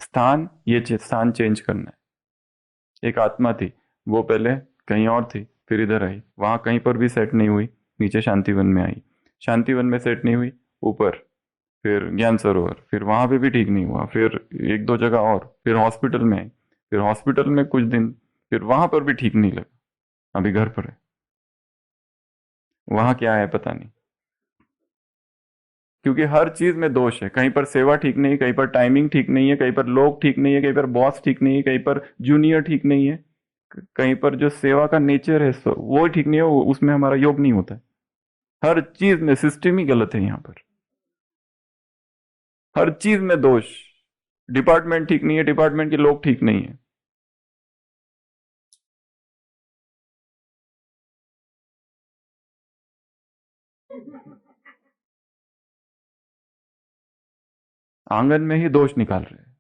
स्थान, ये स्थान चेंज करना है। एक आत्मा थी, वो पहले कहीं और थी, फिर इधर आई, वहां कहीं पर भी सेट नहीं हुई, नीचे शांतिवन में आई। शांतिवन में सेट नहीं हुई, ऊपर फिर ज्ञान सरोवर, फिर वहां पे भी ठीक नहीं हुआ, फिर एक दो जगह और, फिर हॉस्पिटल में आई, फिर हॉस्पिटल में कुछ दिन, फिर वहां पर भी ठीक नहीं लगा, अभी घर पर है। वहां क्या है पता नहीं, क्योंकि हर चीज में दोष है। कहीं पर सेवा ठीक नहीं है, कहीं पर टाइमिंग ठीक नहीं है, कहीं पर लोग ठीक नहीं है, कहीं पर बॉस ठीक नहीं है, कहीं पर जूनियर ठीक नहीं है, कहीं पर जो सेवा का नेचर है वो ठीक नहीं है, उसमें हमारा योग नहीं होता है। हर चीज में सिस्टम ही गलत है यहाँ पर, हर चीज में दोष। डिपार्टमेंट ठीक नहीं है, डिपार्टमेंट के लोग ठीक नहीं है। आंगन में ही दोष निकाल रहे हैं।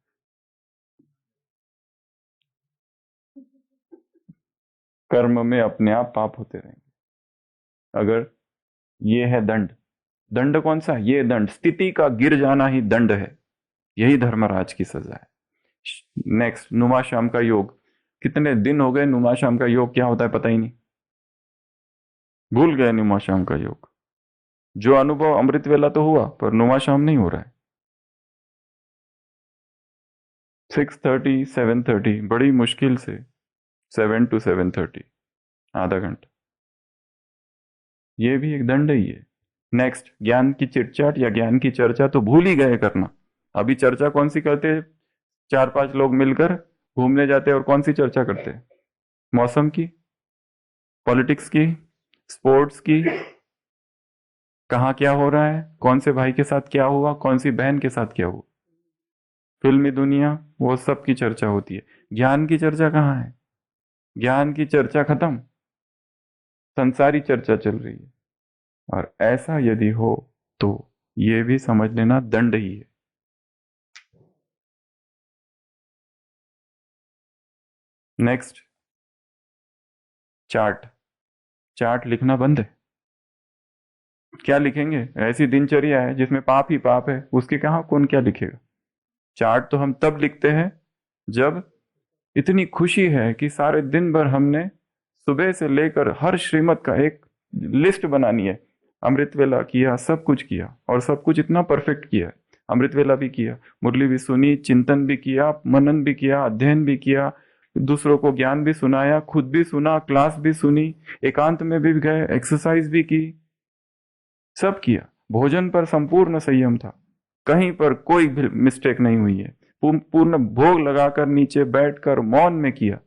कर्म में अपने आप पाप होते रहेंगे। अगर ये है दंड, दंड कौन सा? ये दंड, स्थिति का गिर जाना ही दंड है। यही धर्मराज की सजा है। नेक्स्ट, नुमा शाम का योग। कितने दिन हो गए नुमा शाम का योग क्या होता है पता ही नहीं, भूल गए नुमा शाम का योग। जो अनुभव अमृत वेला तो हुआ, पर नुमा शाम नहीं हो रहा है। 6:30 7:30, बड़ी मुश्किल से 7 to 7:30, आधा घंटा। ये भी एक दंड ही है। नेक्स्ट, ज्ञान की चिटचाट या ज्ञान की चर्चा तो भूल ही गए करना। अभी चर्चा कौन सी करते हैं? 4-5 लोग मिलकर घूमने जाते हैं, और कौन सी चर्चा करते हैं? मौसम की, पॉलिटिक्स की, स्पोर्ट्स की, कहाँ क्या हो रहा है, कौन से भाई के साथ क्या हुआ, कौन सी बहन के साथ क्या हुआ, फिल्मी दुनिया, वो सब की चर्चा होती है। ज्ञान की चर्चा कहाँ है? ज्ञान की चर्चा खत्म, संसारी चर्चा चल रही है। और ऐसा यदि हो तो ये भी समझ लेना दंड ही है। Next, chart. चार्ट लिखना बंद है। क्या लिखेंगे? ऐसी दिनचर्या है जिसमें पाप ही पाप है, उसके कहाँ कौन क्या लिखेगा? चार्ट तो हम तब लिखते हैं जब इतनी खुशी है कि सारे दिन भर हमने सुबह से लेकर हर श्रीमत का एक लिस्ट बनानी है। अमृत वेला किया, सब कुछ किया, और सब कुछ इतना परफेक्ट किया। अमृत वेला भी किया, मुरली भी सुनी, चिंतन भी किया, मनन भी किया, अध्ययन भी किया, दूसरों को ज्ञान भी सुनाया, खुद भी सुना, क्लास भी सुनी, एकांत में भी गए, एक्सरसाइज भी की, सब किया। भोजन पर संपूर्ण संयम था, कहीं पर कोई भी मिस्टेक नहीं हुई है। पूर्ण भोग लगाकर नीचे बैठकर मौन में किया,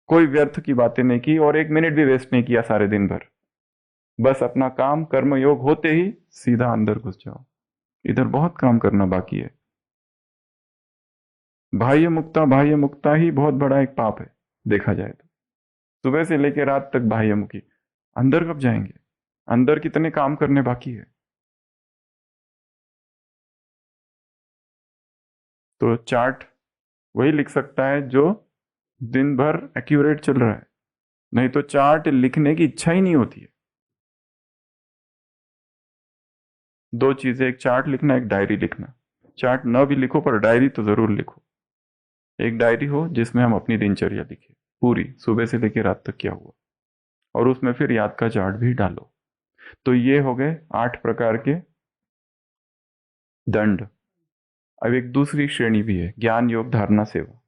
कोई व्यर्थ की बातें नहीं की और एक मिनट भी वेस्ट नहीं किया सारे दिन भर। बस अपना काम कर्मयोग होते ही सीधा अंदर घुस जाओ, इधर बहुत काम करना बाकी है। बाह्य मुक्ता ही बहुत बड़ा एक पाप है देखा जाए तो। सुबह से लेकर रात तक बाह्य मुखी, अंदर कब जाएंगे? अंदर कितने काम करने बाकी है। तो चार्ट वही लिख सकता है जो दिन भर एक्यूरेट चल रहा है, नहीं तो चार्ट लिखने की इच्छा ही नहीं होती है। दो चीजें, एक चार्ट लिखना, एक डायरी लिखना। चार्ट न भी लिखो पर डायरी तो जरूर लिखो। एक डायरी हो जिसमें हम अपनी दिनचर्या लिखें, पूरी सुबह से लेकर रात तक क्या हुआ, और उसमें फिर याद का चार्ट भी डालो। तो ये हो गए 8 प्रकार के दंड। अब एक दूसरी श्रेणी भी है, ज्ञान योग धारणा सेवा।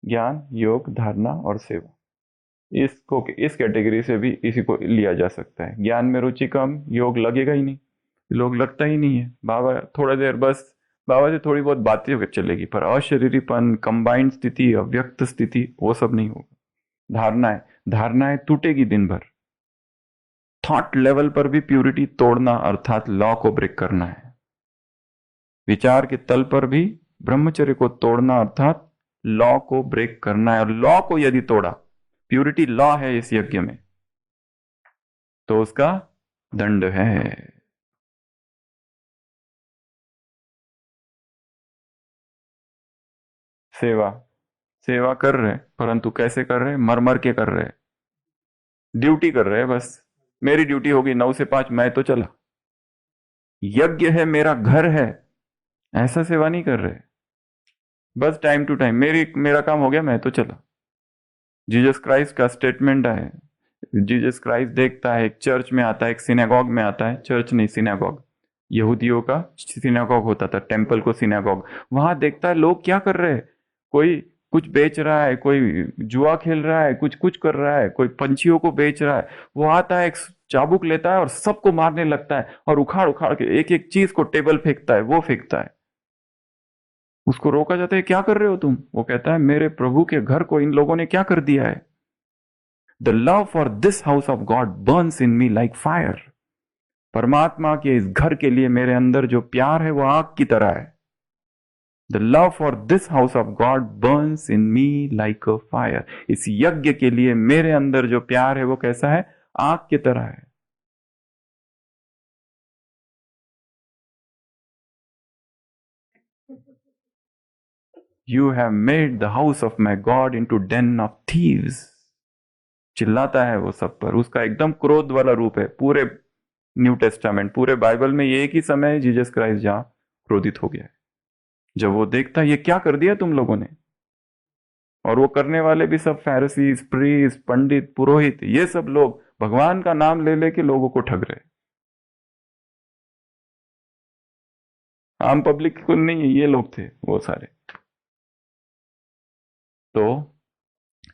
ज्ञान योग धारणा और सेवा, इसको इस कैटेगरी से भी इसी को लिया जा सकता है। ज्ञान में रुचि कम, योग लगेगा ही नहीं, लोग लगता ही नहीं है। बाबा थोड़ा देर बस, बाबा से थोड़ी बहुत बातें चलेगी, पर अशरीरीपन, कंबाइंड स्थिति, अव्यक्त स्थिति, वो सब नहीं होगा। धारणाएं, धारणाएं टूटेगी दिन भर। थॉट लेवल पर भी प्यूरिटी तोड़ना अर्थात लॉ को ब्रेक करना है। विचार के तल पर भी ब्रह्मचर्य को तोड़ना अर्थात लॉ को ब्रेक करना है। और लॉ को यदि तोड़ा, प्यूरिटी लॉ है इस यज्ञ में, तो उसका दंड है। सेवा, सेवा कर रहे परंतु कैसे कर रहे? मर मर के कर रहे, ड्यूटी कर रहे। बस मेरी ड्यूटी होगी 9 से 5, मैं तो चला, यज्ञ है मेरा घर है, ऐसा सेवा नहीं कर रहे। बस टाइम टू टाइम मेरा काम हो गया, मैं तो चला। जीसस क्राइस्ट का स्टेटमेंट है, जीसस क्राइस्ट देखता है, एक चर्च में आता है, एक सिनेगॉग में आता है, चर्च नहीं सिनेगॉग, यहूदियों का सिनेगॉग होता था, टेम्पल को सिनेगॉग। वहां देखता है लोग क्या कर रहे हैं, कोई कुछ बेच रहा है, कोई जुआ खेल रहा है, कुछ कुछ कर रहा है, कोई पंछियों को बेच रहा है। वो आता है, एक चाबुक लेता है और सबको मारने लगता है, और उखाड़ उखाड़ के एक एक चीज को टेबल फेंकता है, वो फेंकता है। उसको रोका जाता है, क्या कर रहे हो तुम? वो कहता है मेरे प्रभु के घर को इन लोगों ने क्या कर दिया है। The love for this house of God Burns in me like fire. परमात्मा के इस घर के लिए मेरे अंदर जो प्यार है वो आग की तरह है। The love for this house of God Burns in me like a fire. इस यज्ञ के लिए मेरे अंदर जो प्यार है वो कैसा है? आग की तरह है। You have made the house of my God into den of thieves. चिल्लाता है वो सब पर, उसका एकदम क्रोध वाला रूप है। पूरे न्यू टेस्टामेंट, पूरे बाइबल में ये एक ही समय है जीसस क्राइस्ट जहां क्रोधित हो गया है, जब वो देखता है ये क्या कर दिया तुम लोगों ने। और वो करने वाले भी सब फैरिसीज, प्रीस्ट, पंडित, पुरोहित, ये सब लोग भगवान का नाम ले लेके लोगों को ठग रहे। आम पब्लिक को नहीं, ये लोग थे वो सारे। तो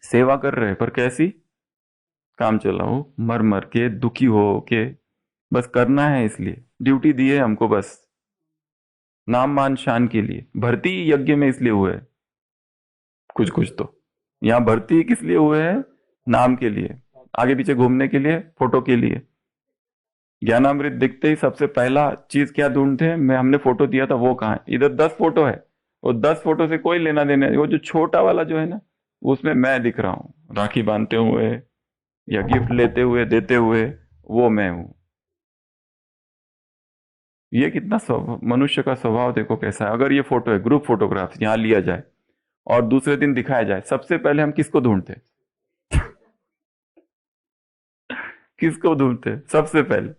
सेवा कर रहे पर कैसी? काम चलाओ, मर मर के, दुखी हो के, बस करना है, इसलिए ड्यूटी दी है हमको, बस नाम मान शान के लिए। भर्ती यज्ञ में इसलिए हुए है, कुछ कुछ तो यहाँ भर्ती किस लिए हुए हैं? नाम के लिए, आगे पीछे घूमने के लिए, फोटो के लिए। ज्ञानामृत दिखते ही सबसे पहला चीज क्या ढूंढते हैं? मैं हमने फोटो दिया था, वो कहाँ है? इधर 10 फोटो है, वो 10 फोटो से कोई लेना देना नहीं। वो जो छोटा वाला जो है ना, उसमें मैं दिख रहा हूँ राखी बांधते हुए या गिफ्ट लेते हुए देते हुए, वो मैं हूं। ये कितना मनुष्य का स्वभाव देखो कैसा है। अगर ये फोटो है, ग्रुप फोटोग्राफ यहाँ लिया जाए और दूसरे दिन दिखाया जाए, सबसे पहले हम किसको ढूंढते? किसको ढूंढते सबसे पहले?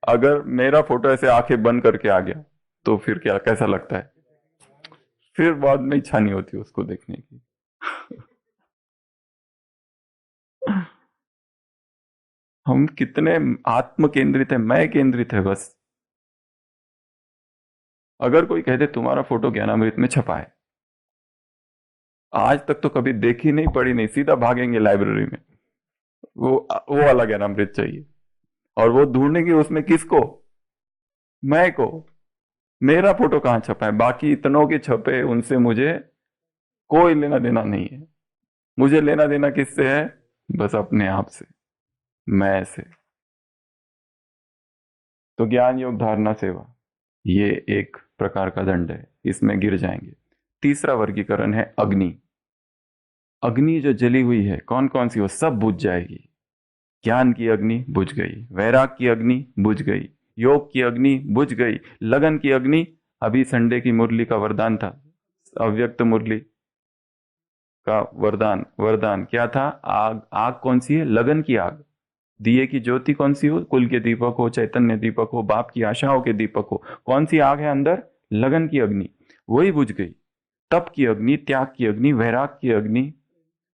अगर मेरा फोटो ऐसे आंखें बंद करके आ गया तो फिर क्या, कैसा लगता है? फिर बाद में इच्छा नहीं होती उसको देखने की। हम कितने आत्म केंद्रित है, मैं केंद्रित है बस। अगर कोई कहते तुम्हारा फोटो ज्ञानामृत में छपा है, आज तक तो कभी देखी नहीं, पढ़ी नहीं, सीधा भागेंगे लाइब्रेरी में। वो वाला ज्ञानामृत चाहिए। और वो ढूंढेंगे उसमें किसको? मैं को। मेरा फोटो कहाँ छपा है? बाकी इतनों के छपे, उनसे मुझे कोई लेना देना नहीं है। मुझे लेना देना किससे है? बस अपने आप से, मैं से। तो ज्ञान योग धारणा सेवा, ये एक प्रकार का दंड है, इसमें गिर जाएंगे। तीसरा वर्गीकरण है अग्नि। अग्नि जो जली हुई है, कौन कौन सी? वो सब बुझ जाएगी। ज्ञान की अग्नि बुझ गई, वैराग की अग्नि बुझ गई, योग की अग्नि बुझ गई, लगन की अग्नि। अभी संडे की मुरली का वरदान था, अव्यक्त मुरली का वरदान। वरदान क्या था? आग। आग कौन सी है? लगन की आग। दिए की ज्योति कौन सी हो? कुल के दीपक हो, चैतन्य दीपक हो, बाप की आशाओं के दीपक हो। कौन सी आग है अंदर? लगन की अग्नि। वही बुझ गई। तप की अग्नि, त्याग की अग्नि, वैराग की अग्नि,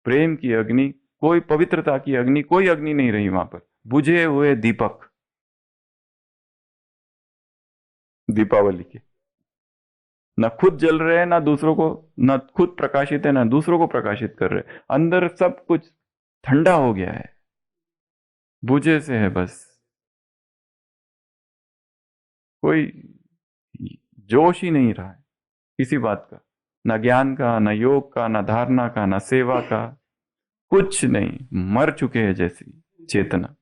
प्रेम की अग्नि, कोई पवित्रता की अग्नि, कोई अग्नि नहीं रही वहां पर। बुझे हुए दीपक दीपावली के। ना खुद जल रहे हैं, ना दूसरों को, ना खुद प्रकाशित है, ना दूसरों को प्रकाशित कर रहे। अंदर सब कुछ ठंडा हो गया है, बुझे से है बस। कोई जोश ही नहीं रहा है किसी बात का, ना ज्ञान का, ना योग का, ना धारणा का, ना सेवा का। कुछ नहीं, मर चुके हैं जैसी चेतना।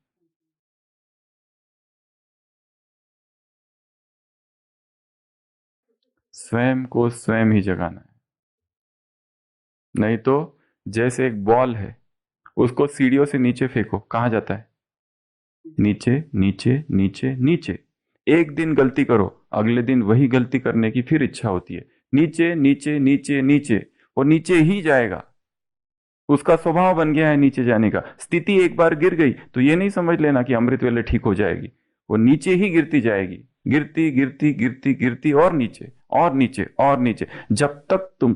स्वयं को स्वयं ही जगाना है। नहीं तो जैसे एक बॉल है, उसको सीढ़ियों से नीचे फेंको, कहाँ जाता है? नीचे नीचे नीचे नीचे। एक दिन गलती करो, अगले दिन वही गलती करने की फिर इच्छा होती है। नीचे नीचे नीचे नीचे, वो नीचे ही जाएगा। उसका स्वभाव बन गया है नीचे जाने का। स्थिति एक बार गिर गई तो ये नहीं समझ लेना कि अमृत वेले ठीक हो जाएगी। वो नीचे ही गिरती जाएगी, गिरती गिरती गिरती गिरती, और नीचे और नीचे और नीचे, जब तक तुम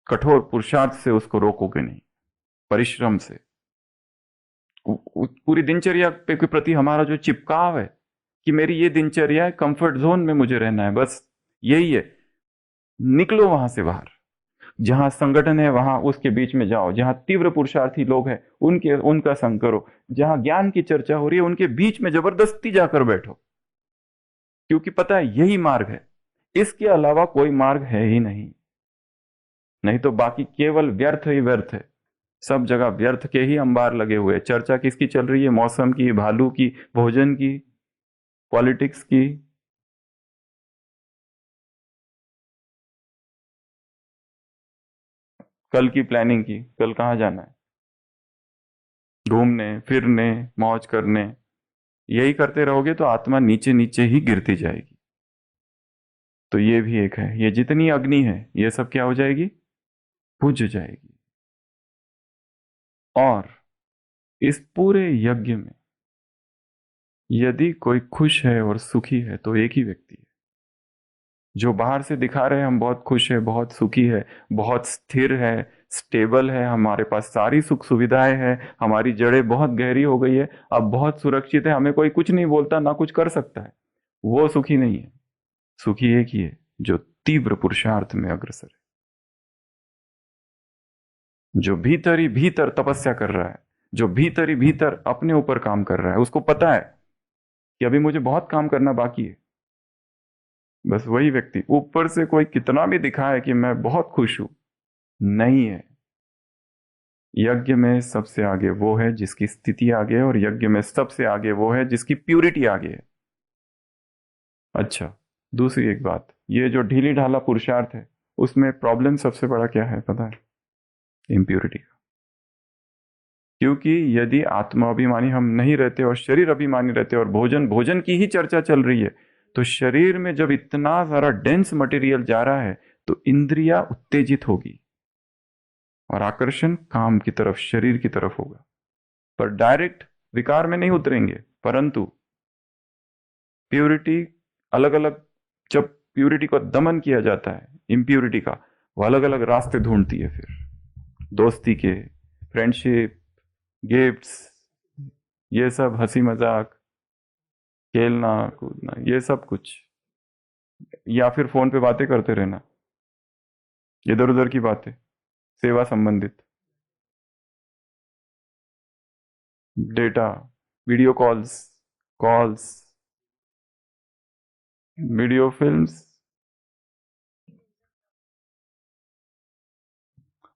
कठोर पुरुषार्थ से उसको रोकोगे नहीं, परिश्रम से। पूरी दिनचर्या पे के प्रति हमारा जो चिपकाव है कि मेरी ये दिनचर्या है, कंफर्ट जोन में मुझे रहना है, बस यही है। निकलो वहां से बाहर। जहां संगठन है वहां उसके बीच में जाओ, जहां तीव्र पुरुषार्थी लोग हैं उनके उनका संग करो, जहां ज्ञान की चर्चा हो रही है उनके बीच में जबरदस्ती जाकर बैठो, क्योंकि पता है यही मार्ग है। इसके अलावा कोई मार्ग है ही नहीं। नहीं तो बाकी केवल व्यर्थ ही व्यर्थ है। सब जगह व्यर्थ के ही अंबार लगे हुए हैं। चर्चा किसकी चल रही है? मौसम की, भालू की, भोजन की, पॉलिटिक्स की। कल की प्लानिंग की, कल कहाँ जाना है, घूमने फिरने, मौज करने। यही करते रहोगे तो आत्मा नीचे नीचे ही गिरती जाएगी। तो ये भी एक है, ये जितनी अग्नि है ये सब क्या हो जाएगी? बुझ जाएगी। और इस पूरे यज्ञ में यदि कोई खुश है और सुखी है तो एक ही व्यक्ति है। जो बाहर से दिखा रहे हैं हम बहुत खुश है, बहुत सुखी है, बहुत स्थिर है, स्टेबल है, हमारे पास सारी सुख सुविधाएं हैं, हमारी जड़ें बहुत गहरी हो गई है, अब बहुत सुरक्षित है, हमें कोई कुछ नहीं बोलता ना कुछ कर सकता है, वो सुखी नहीं है। सुखी एक ही है, जो तीव्र पुरुषार्थ में अग्रसर है, जो भीतर ही भीतर तपस्या कर रहा है, जो भीतर ही भीतर अपने ऊपर काम कर रहा है। उसको पता है कि अभी मुझे बहुत काम करना बाकी है। बस वही व्यक्ति, ऊपर से कोई कितना भी दिखाए कि मैं बहुत खुश हूं, नहीं है। यज्ञ में सबसे आगे वो है जिसकी स्थिति आगे है, और यज्ञ में सबसे आगे वो है जिसकी प्यूरिटी आगे है। अच्छा, दूसरी एक बात, ये जो ढीली ढाला पुरुषार्थ है उसमें प्रॉब्लम सबसे बड़ा क्या है पता है? इम्प्योरिटी का। क्योंकि यदि आत्मा अभिमानी हम नहीं रहते और शरीर अभिमानी रहते और भोजन भोजन की ही चर्चा चल रही है, तो शरीर में जब इतना सारा डेंस मटेरियल जा रहा है तो इंद्रिया उत्तेजित होगी और आकर्षण काम की तरफ, शरीर की तरफ होगा। पर डायरेक्ट विकार में नहीं उतरेंगे, परंतु प्योरिटी अलग अलग, जब प्योरिटी को दमन किया जाता है इम्प्योरिटी का, वो अलग अलग रास्ते ढूंढती है फिर। दोस्ती के, फ्रेंडशिप, गिफ्ट्स, ये सब, हंसी मजाक, खेलना कूदना, ये सब कुछ, या फिर फोन पे बातें करते रहना, इधर उधर की बातें, सेवा संबंधित। Data, video calls, calls, video films.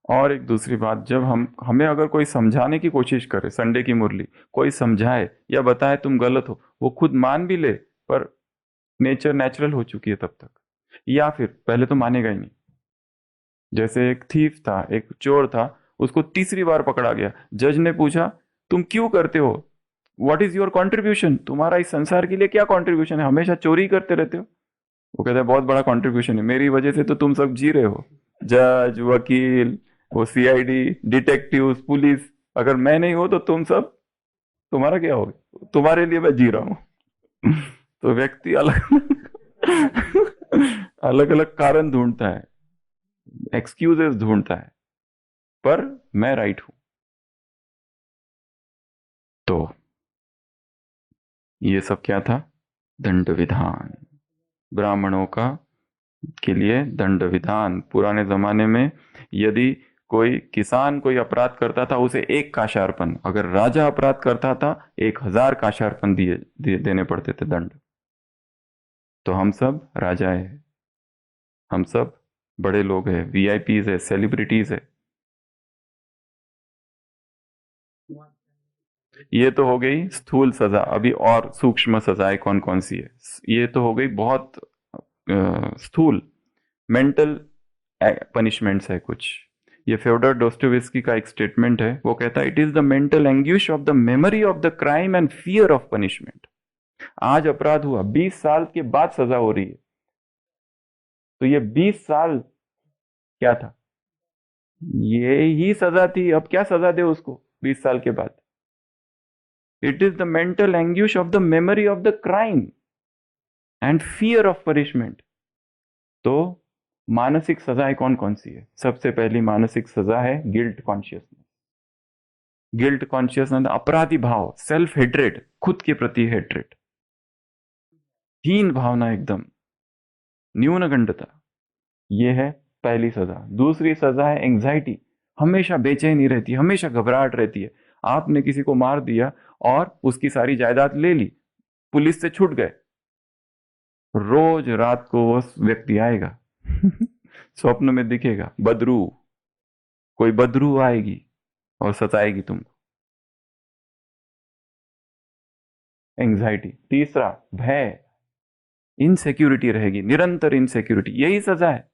और एक दूसरी बात, जब हमें अगर कोई समझाने की कोशिश करे, संडे की मुरली, कोई समझाए या बताए तुम गलत हो, वो खुद मान भी ले, पर नेचुरल हो चुकी है तब तक, या फिर पहले तो मानेगा ही नहीं। जैसे एक थीफ था, एक चोर था, उसको तीसरी बार पकड़ा गया, जज ने पूछा तुम क्यों करते हो, व्हाट इज योर कंट्रीब्यूशन, तुम्हारा इस संसार के लिए क्या कंट्रीब्यूशन है, हमेशा चोरी करते रहते हो। वो कहता है बहुत बड़ा कंट्रीब्यूशन है, मेरी वजह से तो तुम सब जी रहे हो, जज, वकील, वो सीआईडी, डिटेक्टिव्स, पुलिस, अगर मैं नहीं हो तो तुम सब, तुम्हारा क्या होगा, तुम्हारे लिए मैं जी रहा हूं। तो व्यक्ति अलग अलग अलग कारण ढूंढता है, एक्सक्यूजेस ढूंढता है, पर मैं राइट हूं। तो ये सब क्या था, दंड विधान, ब्राह्मणों का के लिए दंड विधान। पुराने जमाने में यदि कोई किसान कोई अपराध करता था, उसे एक काशार्पण, अगर राजा अपराध करता था 1000 काशार्पण देने पड़ते थे दंड। तो हम सब राजा है, हम सब बड़े लोग हैं, वीआईपीज है, सेलिब्रिटीज है। ये तो हो गई स्थूल सजा, अभी और सूक्ष्म सजाएं कौन कौन सी है, ये तो हो गई बहुत स्थूल, मेंटल पनिशमेंट्स है कुछ। ये फ्योडर डोस्टोवेस्की का एक स्टेटमेंट है, वो कहता है it is the mental anguish of the memory of the crime and fear of punishment. आज अपराध हुआ, 20 साल के बाद सजा हो रही है, तो ये 20 साल क्या था, ये ही सजा थी, अब क्या सजा दे उसको 20 साल के बाद। It is the mental anguish of the memory of the crime and fear of punishment. तो मानसिक सजाएं कौन कौन सी है, सबसे पहली मानसिक सजा है गिल्ट कॉन्शियसनेस। गिल्ट कॉन्शियसनेस, अपराधी भाव, सेल्फ हेट्रेड, खुद के प्रति हेट्रेड, हीन भावना, एकदम न्यूनगंडता, ये है पहली सजा। दूसरी सजा है एंग्जाइटी, हमेशा बेचैनी रहती है, हमेशा घबराहट रहती है। आपने किसी को मार दिया और उसकी सारी जायदाद ले ली, पुलिस से छूट गए, रोज रात को वो व्यक्ति आएगा स्वप्न में दिखेगा, बदरू, कोई बदरू आएगी और सताएगी तुमको, एंग्जाइटी। तीसरा भय, इनसिक्योरिटी रहेगी, निरंतर इनसिक्योरिटी, यही सजा है।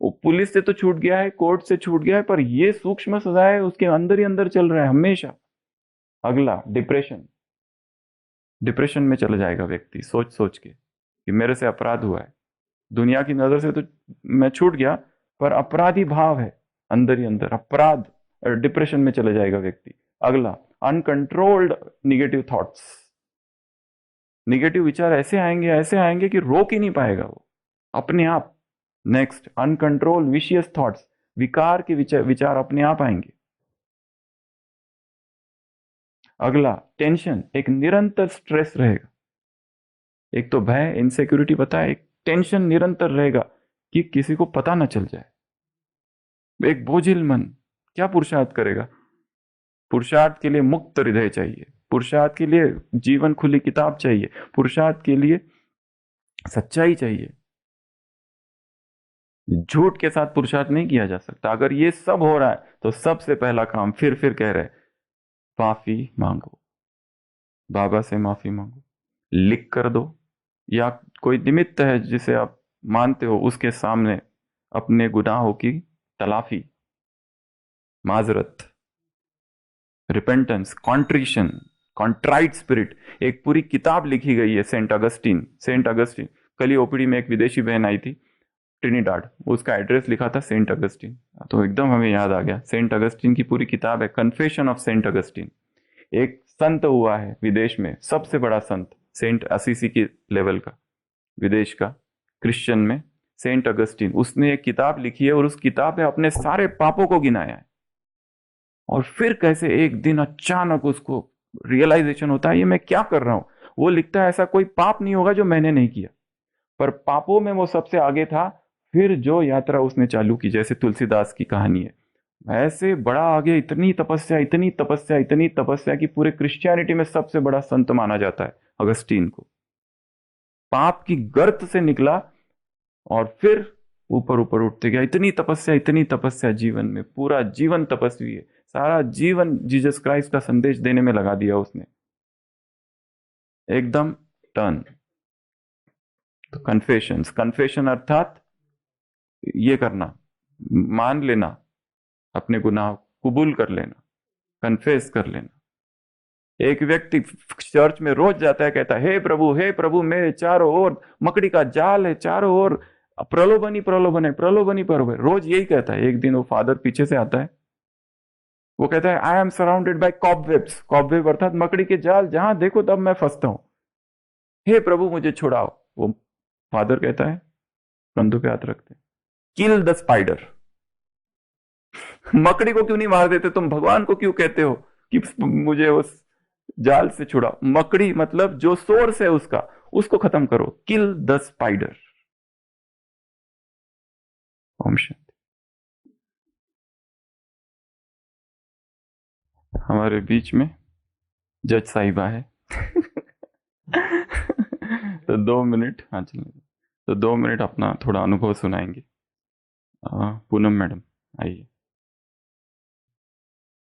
वो पुलिस से तो छूट गया है, कोर्ट से छूट गया है, पर ये सूक्ष्म सजा है, उसके अंदर ही अंदर चल रहा है हमेशा। अगला डिप्रेशन, डिप्रेशन में चला जाएगा व्यक्ति सोच सोच के कि मेरे से अपराध हुआ है, दुनिया की नजर से तो मैं छूट गया, पर अपराधी भाव है अंदर ही अंदर, अपराध, डिप्रेशन में चले जाएगा व्यक्ति। अगला अनकंट्रोल्ड निगेटिव थॉट्स, निगेटिव विचार ऐसे आएंगे कि रोक ही नहीं पाएगा वो अपने आप। नेक्स्ट अनकंट्रोल विशियस थॉट्स, विकार के विचार अपने आप आएंगे। अगला टेंशन, एक निरंतर स्ट्रेस रहेगा, एक तो भय, इनसिक्योरिटी बताया, एक टेंशन निरंतर रहेगा कि किसी को पता ना चल जाए। एक बोझिल मन, क्या पुरुषार्थ करेगा, पुरुषार्थ के लिए मुक्त हृदय चाहिए, पुरुषार्थ के लिए जीवन खुली किताब चाहिए, पुरुषार्थ के लिए सच्चाई चाहिए। झूठ के साथ पुरुषार्थ नहीं किया जा सकता। अगर ये सब हो रहा है तो सबसे पहला काम, फिर कह रहे, माफी मांगो, बाबा से माफी मांगो, लिख कर दो, या कोई निमित्त है जिसे आप मानते हो उसके सामने अपने गुनाहों की तलाफी, माजरत, रिपेंटेंस, कॉन्ट्रिशन, कॉन्ट्राइट स्पिरिट। एक पूरी किताब लिखी गई है सेंट अगस्टिन। कल ही ओपीडी में एक विदेशी बहन आई थी, ट्रिनिडाड, उसका एड्रेस लिखा था सेंट अगस्टिन, तो एकदम हमें याद आ गया। सेंट अगस्टिन की पूरी किताब है, कन्फेशन ऑफ सेंट अगस्टिन। एक संत हुआ है विदेश में, सबसे बड़ा संत, सेंट असीसी के लेवल का, विदेश का, क्रिश्चियन में, सेंट अगस्टिन। उसने एक किताब लिखी है और उस किताब में अपने सारे पापों को गिनाया है, और फिर कैसे एक दिन अचानक उसको रियलाइजेशन होता है ये मैं क्या कर रहा हूं। वो लिखता है ऐसा कोई पाप नहीं होगा जो मैंने नहीं किया, पर पापों में वो सबसे आगे था। फिर जो यात्रा उसने चालू की, जैसे तुलसीदास की कहानी है, ऐसे बड़ा आगे, इतनी तपस्या, इतनी तपस्या, इतनी तपस्या कि पूरे क्रिश्चियनिटी में सबसे बड़ा संत माना जाता है अगस्तीन को। पाप की गर्त से निकला और फिर ऊपर ऊपर उठते गया। इतनी तपस्या, इतनी तपस्या, जीवन में पूरा जीवन तपस्वी है, सारा जीवन जीसस क्राइस्ट का संदेश देने में लगा दिया उसने, एकदम टर्न। तो कन्फेशन अर्थात ये करना, मान लेना, अपने गुनाह कबूल कर लेना, कन्फेस कर लेना। एक व्यक्ति चर्च में रोज जाता है, कहता है हे प्रभु मेरे चारों ओर मकड़ी का जाल है, चारों ओर प्रलोभन ही प्रलोभन है, प्रलोभन ही प्रलोभन है, रोज यही कहता है। एक दिन वो फादर पीछे से आता है, वो कहता है I am surrounded by cobwebs, cobweb अर्थात मकड़ी के जाल, जहां देखो तब मैं फंसता हूं, हे प्रभु मुझे छुड़ाओ। वो फादर कहता है, कंधों पे हाथ रखते, किल द स्पाइडर। मकड़ी को क्यों नहीं मार देते तुम, भगवान को क्यों कहते हो कि मुझे उस जाल से छुड़ाओ। मकड़ी मतलब जो सोर्स है उसका, उसको खत्म करो, kill the spider. Om Shanti. हमारे बीच में जज साहिबा है। तो 2 मिनट, हाँ चलिए, तो 2 मिनट अपना थोड़ा अनुभव सुनाएंगे। पूनम मैडम आइए।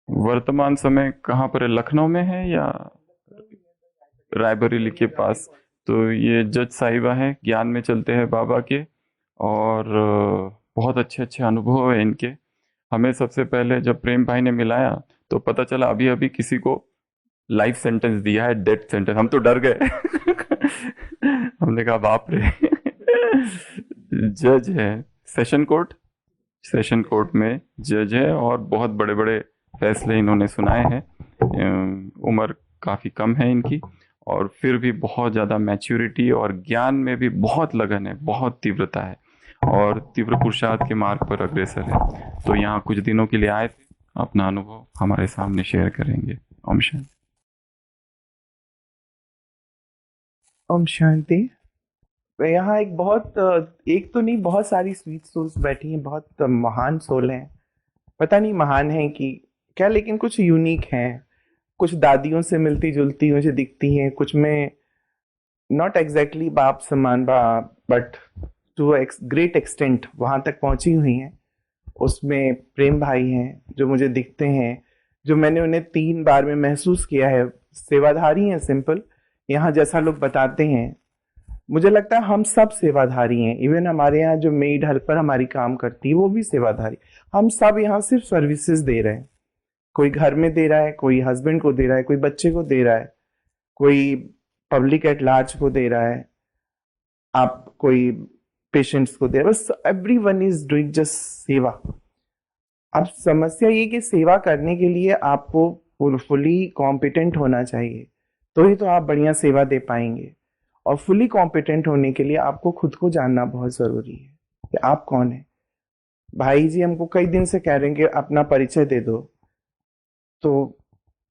वर्तमान समय कहाँ पर है, लखनऊ में है या रायबरेली के पास? तो ये जज साहिबा है, ज्ञान में चलते हैं बाबा के, और बहुत अच्छे अच्छे अनुभव है इनके। हमें सबसे पहले जब प्रेम भाई ने मिलाया तो पता चला अभी अभी किसी को लाइफ सेंटेंस दिया है, डेथ सेंटेंस। हम तो डर गए। हमने कहा बाप रे। जज है, सेशन कोर्ट, सेशन कोर्ट में जज है, और बहुत बड़े बड़े फैसले इन्होंने सुनाए हैं। उम्र काफ़ी कम है इनकी, और फिर भी बहुत ज़्यादा मैच्योरिटी और ज्ञान में भी बहुत लगन है, बहुत तीव्रता है, और तीव्र पुरुषार्थ के मार्ग पर अग्रसर है। तो यहाँ कुछ दिनों के लिए आए थे, अपना अनुभव हमारे सामने शेयर करेंगे। ओम शांति। ओम शांति। तो यहाँ एक बहुत एक तो नहीं, बहुत सारी स्वीट सोल्स बैठी हैं, बहुत महान सोल हैं। पता नहीं महान है कि क्या, लेकिन कुछ यूनिक हैं। कुछ दादियों से मिलती जुलती मुझे दिखती हैं, कुछ में नॉट एग्जैक्टली बाप समान बाप, बट टू ग्रेट एक्सटेंट वहां तक पहुंची हुई हैं। उसमें प्रेम भाई हैं जो मुझे दिखते हैं, जो मैंने उन्हें 3 बार में महसूस किया है। सेवाधारी हैं, सिंपल, यहाँ जैसा लोग बताते हैं। मुझे लगता है हम सब सेवाधारी हैं। इवन हमारे यहाँ जो मेड हेल्पर हमारी काम करती है वो भी सेवाधारी। हम सब यहाँ सिर्फ सर्विसेज दे रहे हैं। कोई घर में दे रहा है, कोई हस्बैंड को दे रहा है, कोई बच्चे को दे रहा है, कोई पब्लिक एट लार्ज को दे रहा है, आप कोई पेशेंट्स को दे रहा है। बस every one is doing just सेवा। अब समस्या ये कि सेवा करने के लिए आपको फुली कॉम्पिटेंट होना चाहिए, तो ही तो आप बढ़िया सेवा दे पाएंगे। और फुली कॉम्पिटेंट होने के लिए आपको खुद को जानना बहुत जरूरी है कि आप कौन है। भाई जी हमको कई दिन से कह रहे हैं कि अपना परिचय दे दो, तो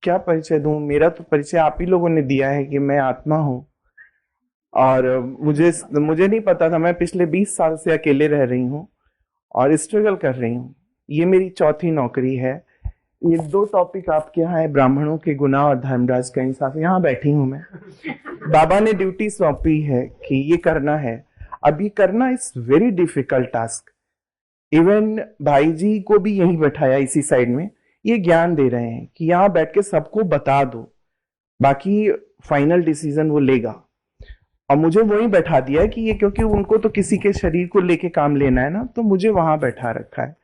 क्या परिचय दूं? मेरा तो परिचय आप ही लोगों ने दिया है कि मैं आत्मा हूं, और मुझे नहीं पता था। मैं पिछले 20 साल से अकेले रह रही हूँ और स्ट्रगल कर रही हूँ। ये मेरी चौथी नौकरी है। ये 2 टॉपिक आपके यहाँ है, ब्राह्मणों के गुनाह और धर्मराज का इंसाफ। यहाँ बैठी हूँ मैं, बाबा ने ड्यूटी सौंपी है कि ये करना है। अब ये करना is very difficult task. Even भाई जी को भी यही बैठाया इसी साइड में, ये ज्ञान दे रहे हैं कि यहाँ बैठ के सबको बता दो, बाकी फाइनल डिसीजन वो लेगा। और मुझे वही बैठा दिया है कि ये, क्योंकि उनको तो किसी के शरीर को लेके काम लेना है ना, तो मुझे वहां बैठा रखा है।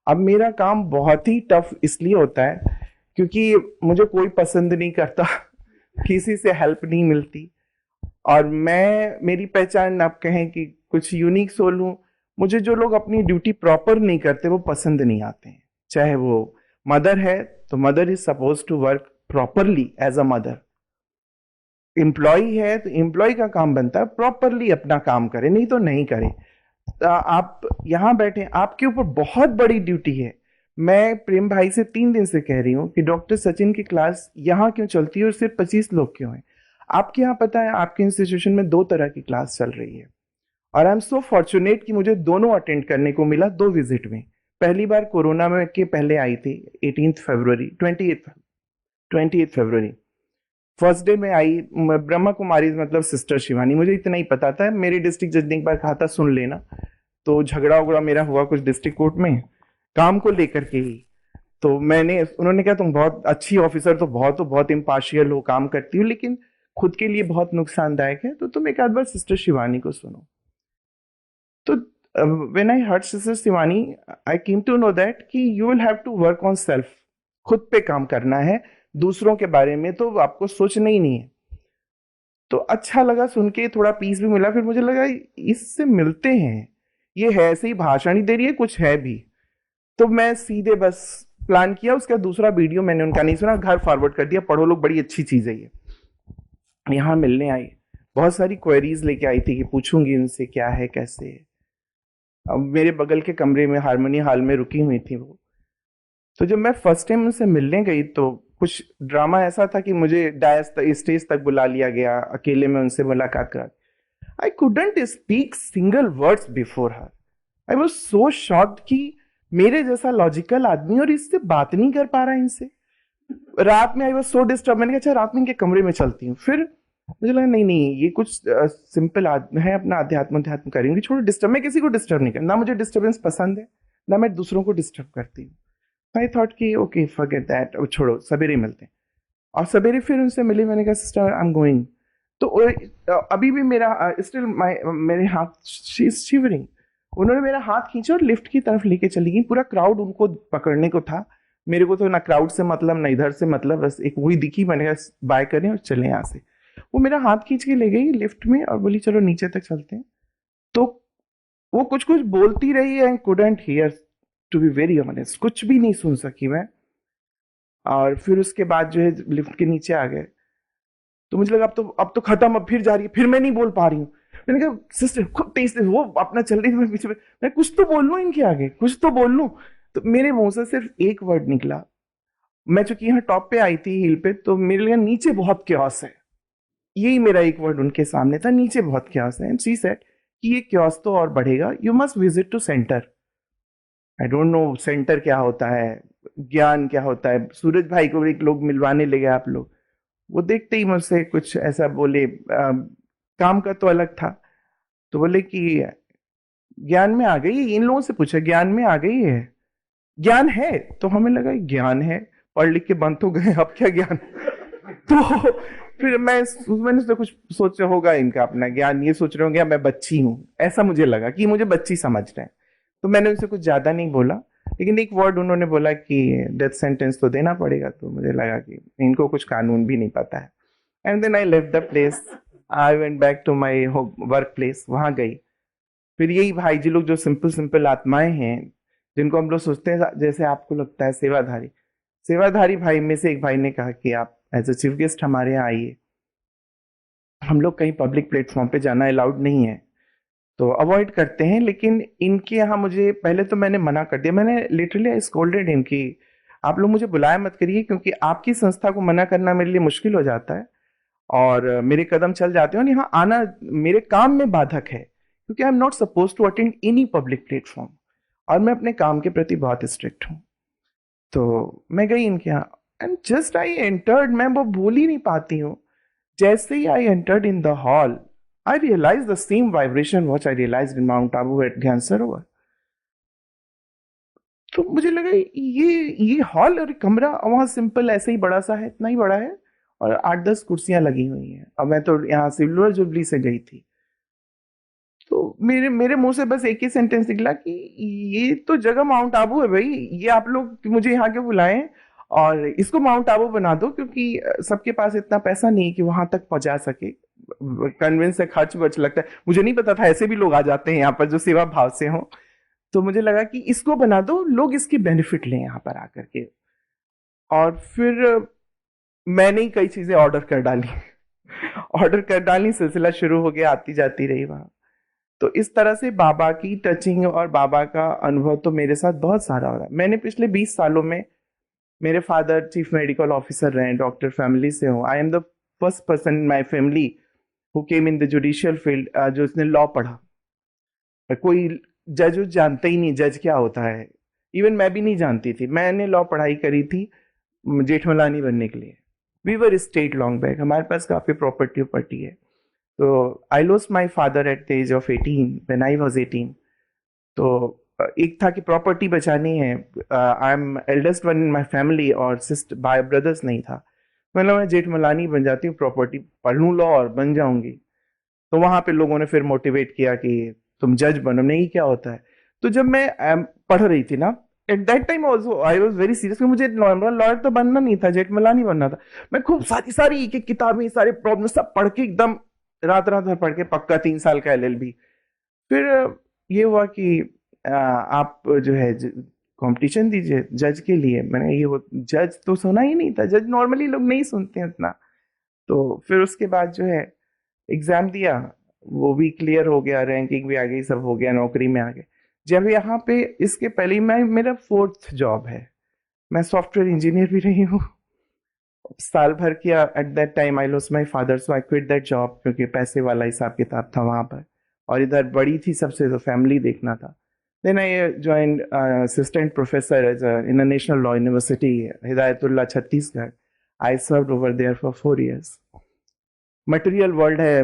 अब मेरा काम बहुत ही टफ इसलिए होता है क्योंकि मुझे कोई पसंद नहीं करता, किसी से हेल्प नहीं मिलती, और मेरी पहचान आप कहें कि कुछ यूनिक सोल हूं। मुझे जो लोग अपनी ड्यूटी प्रॉपर नहीं करते वो पसंद नहीं आते हैं। चाहे वो मदर है तो mother is suppose to work properly as a mother. Employ है तो एम्प्लॉय का काम बनता है प्रॉपरली अपना काम करे, नहीं तो नहीं करे। आप यहाँ बैठे, आपके ऊपर बहुत बड़ी ड्यूटी है। मैं प्रेम भाई से 3 दिन से कह रही हूँ कि डॉक्टर सचिन की क्लास यहाँ क्यों चलती है और सिर्फ 25 लोग क्यों हैं। आपके यहाँ पता है, आपके इंस्टीट्यूशन में 2 तरह की क्लास चल रही है, और आई एम सो फॉर्चुनेट कि मुझे दोनों अटेंड करने को मिला 2 विजिट में। पहली बार कोरोना में के पहले आई थी 18 फरवरी 28 फरवरी। फर्स्ट डे में आई ब्रह्मा कुमारी मतलब सिस्टर शिवानी, मुझे इतना ही पता था। मेरे डिस्ट्रिक्ट जज ने एक बार कहा था सुन लेना, तो झगड़ा उगड़ा मेरा हुआ कुछ डिस्ट्रिक्ट कोर्ट में काम को लेकर के ही। तो उन्होंने कहा तुम बहुत अच्छी ऑफिसर तो बहुत इम्पार्शियल हो, काम करती हो, लेकिन खुद के लिए बहुत नुकसानदायक है, तो तुम एक आध बार सिस्टर शिवानी को सुनो। तो when I heard sister Shivani I came to know that कि you will have to work on self, खुद पे काम करना है, दूसरों के बारे में तो आपको सोचना ही नहीं है। तो अच्छा लगा सुन के, थोड़ा पीस भी मिला। फिर मुझे लगा इससे मिलते हैं, ये है ऐसे ही भाषण ही दे रही है, कुछ है भी। तो मैं सीधे बस प्लान किया, उसका दूसरा वीडियो मैंने उनका नहीं सुना, घर फॉरवर्ड कर दिया, पढ़ो लोग, बड़ी अच्छी चीज है ये। यहाँ मिलने आई, बहुत सारी क्वेरीज लेके आई थी कि पूछूंगी उनसे क्या है कैसे है। अब मेरे बगल के कमरे में हारमोनी हॉल में रुकी हुई थी वो। तो जब मैं फर्स्ट टाइम उनसे मिलने गई तो कुछ ड्रामा ऐसा था कि मुझे स्टेज तक बुला लिया गया, अकेले में उनसे मुलाकात करा। I couldn't speak single words before her. I was so shocked कि मेरे जैसा लॉजिकल आदमी और इससे बात नहीं कर पा रहा इनसे। रात में आई वाज सो डिस्टर्ब, मैंने कहा अच्छा रात में इनके कमरे में चलती हूँ। फिर मुझे लगा नहीं ये कुछ सिंपल है, अपना अध्यात्म करेंगे, छोड़ो डिस्टर्ब। मैं किसी को डिस्टर्ब नहीं करना, ना मुझे डिस्टर्बेंस पसंद है, ना मैं दूसरों को डिस्टर्ब करती हूँ। आई थॉट कि ओके फॉरगेट दैट, अब छोड़ो, सवेरे मिलते हैं। और सवेरे फिर उनसे मिली, मैंने कहा सिस्टर आई एम गोइंग। तो अभी भी मेरा स्टिल मेरे हाथ शी इज शिवरिंग। उन्होंने मेरा हाथ खींचा और लिफ्ट की तरफ लेके चली गई। पूरा क्राउड उनको पकड़ने को था, मेरे को तो ना क्राउड से मतलब ना इधर से मतलब, बस एक वही दिखी, मैंने कहा बाय करें और चले यहाँ से। वो मेरा हाथ खींच के ले गई लिफ्ट में और बोली चलो नीचे तक चलते हैं। तो वो कुछ कुछ बोलती रही, I couldn't hear to be very honest, कुछ भी नहीं सुन सकी मैं। और फिर उसके बाद जो है लिफ्ट के नीचे आ गए, तो मुझे लगा अब तो खत्म, अब फिर जा रही है, फिर मैं नहीं बोल पा रही हूँ। मैंने कहा सिस्टर खूब तेज से, वो अपना चल रही थी, मैं पीछे मैं कुछ तो बोल लूँ इनके आगे, कुछ तो बोल लूँ। तो मेरे मुंह से सिर्फ एक वर्ड निकला। मैं चूंकि यहाँ टॉप पे आई थी हिल पे, तो मेरे लिए नीचे बहुत क्योस है, यही मेरा एक वर्ड उनके सामने था, नीचे बहुत क्योस है। एंड शी सेड कि ये क्योस तो और बढ़ेगा, you must visit to centre. I don't know centre क्या होता है, ज्ञान क्या होता है। सूरज भाई को एक लोग मिलवाने ले गए आप लोग, वो देखते ही मुझसे कुछ ऐसा बोले, काम का तो अलग था। तो बोले कि ज्ञान में आ गई, इन लोगों से पूछा ज्ञान में आ गई है, ज्ञान है। तो हमें लगा ज्ञान है, पढ़ लिख के बंद हो गए, अब क्या ज्ञान। तो फिर मैंने तो कुछ सोचा होगा इनका अपना ज्ञान, ये सोच रहे होंगे मैं बच्ची हूँ, ऐसा मुझे लगा कि मुझे बच्ची समझ रहे हैं। तो मैंने उनसे कुछ ज्यादा नहीं बोला, लेकिन एक वर्ड उन्होंने बोला कि डेथ सेंटेंस तो देना पड़ेगा। तो मुझे लगा कि इनको कुछ कानून भी नहीं पता है। And then I left the place, I went back to my work place. वहां गई, फिर यही भाई जी लोग जो सिंपल आत्माएं हैं, जिनको हम लोग सोचते हैं जैसे आपको लगता है सेवाधारी भाई में से एक भाई ने कहा कि आप एज ए चीफ गेस्ट हमारे यहाँ आइए। हम लोग कहीं पब्लिक प्लेटफॉर्म पे जाना अलाउड नहीं है, तो अवॉइड करते हैं, लेकिन इनके यहाँ मुझे पहले तो मैंने मना कर दिया। मैंने लिटरली स्कोल्डेड हिम कि आप लोग मुझे बुलाया मत करिए, क्योंकि आपकी संस्था को मना करना मेरे लिए मुश्किल हो जाता है और मेरे कदम चल जाते हैं, और यहाँ आना मेरे काम में बाधक है, क्योंकि I am not suppose to attend any public platform, और मैं अपने काम के प्रति बहुत स्ट्रिक्ट हूँ। तो मैं गई इनके यहाँ, एंड जस्ट आई एंटर्ड, मैं वो भूल ही नहीं पाती हूँ। जैसे ही I entered in the hall, I realized the same vibration which I realized in Mount Abu at ज्ञान सरोवर। तो मुझे लगा ये हॉल और कमरा वहां सिंपल ऐसे ही बड़ा सा है, इतना ही बड़ा है, और 8-10 कुर्सियां लगी हुई हैं। अब मैं तो यहाँ सिल्वर जुबली से गई थी, तो मेरे मुंह से बस एक ही सेंटेंस निकला कि ये तो जगह माउंट आबू है भाई, ये आप लोग मुझे यहाँ क्यों बुलाएं, और इसको माउंट आबू बना दो, क्योंकि सबके पास इतना पैसा नहीं है कि वहां तक पहुंचा सके। कन्वेंस से खर्च वर्च लगता है, मुझे नहीं पता था ऐसे भी लोग आ जाते हैं यहाँ पर जो सेवा भाव से हो। तो मुझे लगा कि इसको बना दो, लोग इसकी बेनिफिट लें यहाँ पर आकर के। और फिर मैंने ही कई चीजें ऑर्डर कर डाली, सिलसिला शुरू हो गया, आती जाती रही वहां। तो इस तरह से बाबा की टचिंग और बाबा का अनुभव तो मेरे साथ बहुत सारा हो रहा है। मैंने पिछले 20 सालों में, मेरे फादर चीफ मेडिकल ऑफिसर रहे, डॉक्टर फैमिली से हूँ। I am the first person in my family who came in the judicial field, जो इसने लॉ पढ़ा। कोई जज जानता ही नहीं जज क्या होता है, इवन मैं भी नहीं जानती थी। मैंने लॉ पढ़ाई करी थी जेठमलानी बनने के लिए। We were state long back, हमारे पास काफ़ी प्रॉपर्टी है। तो I lost my father at the age of 18 when I was 18। तो एक था कि प्रॉपर्टी बचानी है, I am eldest one in my family और सिस्टर भाई ब्रदर्स नहीं था। मतलब मैं जेठमलानी बन जाती हूँ, प्रॉपर्टी पढ़ लूँ लॉ और बन जाऊंगी। तो वहां पे लोगों ने फिर मोटिवेट किया कि तुम जज बनो। नहीं, क्या होता है। तो जब मैं पढ़ रही थी ना, at that time also I was very serious, मुझे नॉर्मल लॉयर तो बनना नहीं था, जेठमलानी बनना था। मैं खूब सारी सारी एक एक किताबें, सारे प्रॉब्लम सब पढ़ के एकदम रात रात भर पढ़ के पक्का 3 साल का एलएलबी। फिर ये हुआ कि आप जो है कंपटीशन दीजिए जज के लिए। मैंने ये जज तो सुना ही नहीं था, जज नॉर्मली लोग नहीं सुनते हैं उतना। तो फिर उसके बाद जो है एग्जाम दिया, वो भी क्लियर हो गया, रैंकिंग भी आ गई, सब हो गया, नौकरी में आ गए। जब यहाँ पे इसके पहले मैं, मेरा 4th जॉब है, मैं सॉफ्टवेयर इंजीनियर भी रही हूँ, साल भर किया। At that time I lost my father, so I quit that job, क्योंकि पैसे वाला हिसाब किताब था वहाँ पर, और इधर बड़ी थी सबसे, तो फैमिली देखना था। Then I join assistant professor in a national law university Hidayatullah Chhattisgarh. I served over there for 4 years। Material world है,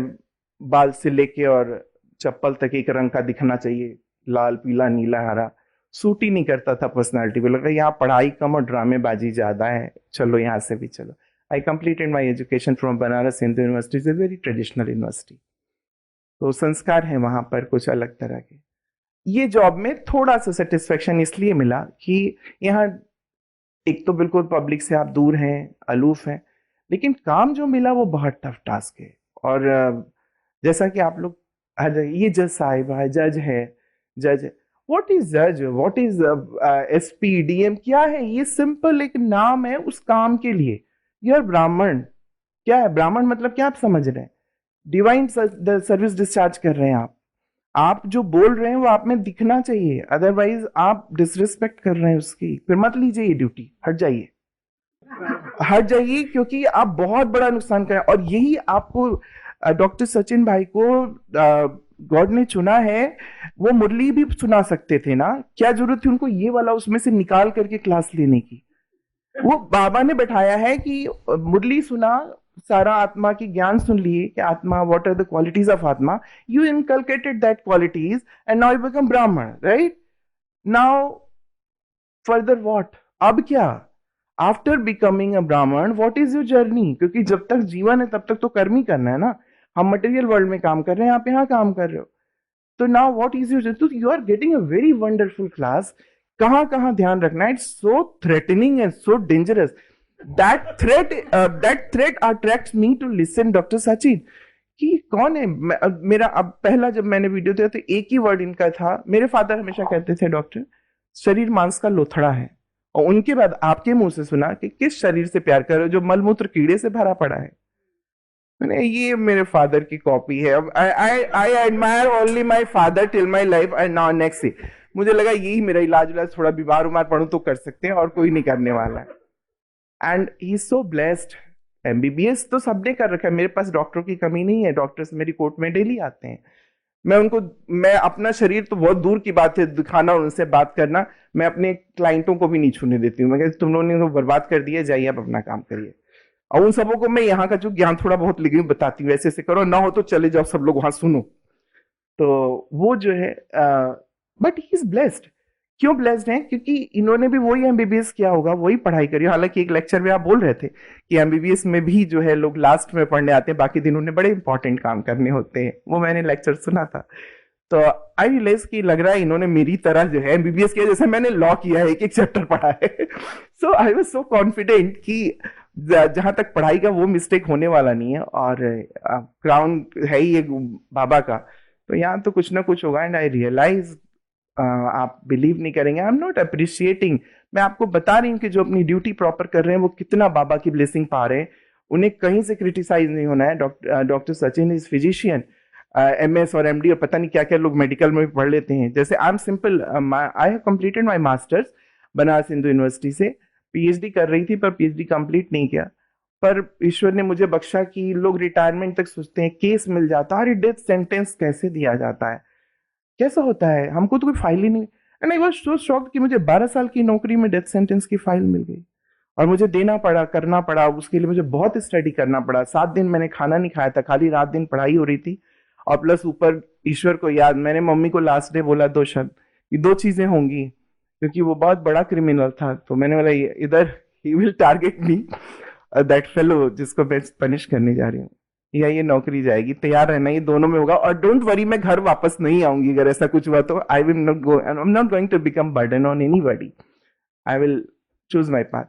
बाल से लेके और चप्पल तक एक रंग का दिखना चाहिए, लाल पीला नीला हरा। सूट ही नहीं करता था पर्सनालिटी को, लगा यहाँ पढ़ाई कम और ड्रामेबाजी ज्यादा है, चलो यहाँ से भी चलो। I completed my education from Banaras Hindu university, is a very traditional university. तो संस्कार है वहां पर कुछ अलग तरह के। ये जॉब में थोड़ा सा सेटिस्फेक्शन इसलिए मिला कि यहाँ एक तो बिल्कुल पब्लिक से आप दूर हैं, अलूफ हैं, लेकिन काम जो मिला वो बहुत टफ टास्क है। और जैसा कि आप लोग ये जज साहिब है, जज है, जज है। व्हाट इज जज, व्हाट इज एसपी डीएम, क्या है ये? सिंपल एक नाम है उस काम के लिए। यह ब्राह्मण, क्या है ब्राह्मण मतलब, क्या आप समझ रहे हैं? डिवाइन सर्विस डिस्चार्ज कर रहे हैं आप जो बोल रहे हैं वो आप में दिखना चाहिए, अदरवाइज आप डिसरिस्पेक्ट कर रहे हैं उसकी। फिर मत लीजिए ये ड्यूटी, हट जाइए, हट जाइए, क्योंकि आप बहुत बड़ा नुकसान करें। और यही आपको डॉक्टर सचिन भाई को गॉड ने चुना है। वो मुरली भी सुना सकते थे ना, क्या जरूरत थी उनको ये वाला उसमें से निकाल करके क्लास लेने की? वो बाबा ने बैठाया है कि मुरली सुना, सारा आत्मा की ज्ञान सुन लिए कि आत्मा, what are the qualities of atma, you inculcated that qualities and now you become Brahmin, right? Now further what, अब क्या? आफ्टर बिकमिंग अ ब्राह्मण व्हाट इज योर जर्नी? क्योंकि जब तक जीवन है तब तक तो कर्म ही करना है ना। हम मटेरियल वर्ल्ड में काम कर रहे हैं, आप यहाँ काम कर रहे हो। तो नाउ व्हाट इज योर, तो you are getting a very wonderful class. कहाँ कहाँ ध्यान रखना है, it's so threatening and so dangerous. That threat attracts me to listen doctor Sachin कि कौन है। मेरा अब पहला जब मैंने वीडियो दिया तो एक ही वर्ड इनका था, मेरे फादर हमेशा कहते थे डॉक्टर शरीर मांस का लोथड़ा है। और उनके बाद आपके मुंह से सुना कि किस शरीर से प्यार कर रहे हो जो मलमूत्र कीड़े से भरा पड़ा है। मैंने, ये मेरे फादर की कॉपी है। अब I admire only my father till my life and now next see. मुझे लगा यही मेरा इलाज, थोड़ा बीमार उमार पड़ू तो कर सकते हैं, और कोई नहीं करने वाला है। And he is so blessed. MBBS तो सबने कर रखा है, मेरे पास डॉक्टरों की कमी नहीं है, डॉक्टर्स मेरी कोर्ट में डेली आते हैं। मैं अपना शरीर तो बहुत दूर की बात है दिखाना और उनसे बात करना, मैं अपने क्लाइंटों को भी नहीं छूने देती हूँ। मैं कहती तुम लोगों ने तो बर्बाद कर दिया, जाइए आप अपना काम करिए। और उन सबों को मैं यहाँ का जो ज्ञान थोड़ा बहुत लिखी बताती हूँ, ऐसे ऐसे करो, ना हो तो चले जाओ सब लोग वहां सुनो। तो वो जो है, बट ही इज ब्लेस्ड। क्यों ब्लेस्ड है? क्योंकि इन्होंने भी वही एमबीबीएस किया होगा, वही पढ़ाई करी। हालांकि एक लेक्चर में आप बोल रहे थे कि एमबीबीएस में भी जो है लोग लास्ट में पढ़ने आते हैं, बाकी दिनों में बड़े इंपॉर्टेंट काम करने होते हैं। वो मैंने लेक्चर सुना था, तो आई रियलाइज कि लग रहा है इन्होंने मेरी तरह जो है एमबीबीएस किया, जैसे मैंने लॉ किया है, एक एक चैप्टर पढ़ा है। सो आई वाज सो कॉन्फिडेंट कि जहां तक पढ़ाई का वो मिस्टेक होने वाला नहीं है। और क्राउन है ही एक बाबा का, तो यहाँ तो कुछ ना कुछ होगा। एंड आई रियलाइज, आप बिलीव नहीं करेंगे, आई एम नॉट अप्रिशिएटिंग। मैं आपको बता रही हूँ कि जो अपनी ड्यूटी प्रॉपर कर रहे हैं वो कितना बाबा की ब्लेसिंग पा रहे हैं। उन्हें कहीं से क्रिटिसाइज नहीं होना है। Doctor Sachin is physician, MS और एमडी और पता नहीं क्या क्या लोग मेडिकल में भी पढ़ लेते हैं। जैसे I am simple, I have completed my masters Banaras Hindu university से, पीएचडी कर रही थी पर पीएचडी कंप्लीट नहीं किया। पर ईश्वर ने मुझे बख्शा कि लोग रिटायरमेंट तक सोचते हैं, केस मिल जाता है, अरे डेथ सेंटेंस कैसे दिया जाता है, कैसा होता है, हमको तो कोई फाइल ही नहीं। And I was so shocked कि मुझे 12 साल की नौकरी में डेथ सेंटेंस की फाइल मिल गई और मुझे देना पड़ा, करना पड़ा। उसके लिए मुझे बहुत स्टडी करना पड़ा। 7 दिन मैंने खाना नहीं खाया था, खाली रात दिन पढ़ाई हो रही थी और प्लस ऊपर ईश्वर को याद। मैंने मम्मी को लास्ट डे बोला 2 शब्द, ये 2 चीजें होंगी, क्योंकि वो बहुत बड़ा क्रिमिनल था। तो मैंने बोला इधर he will target me, that fellow जिसको मैं पनिश करने जा रही हूँ, या ये नौकरी जाएगी। तैयार रहना, ये दोनों में होगा। और डोंट वरी, मैं घर वापस नहीं आऊंगी अगर ऐसा कुछ हुआ तो। I will not go, I am not going to become burden on anybody, I will choose my path.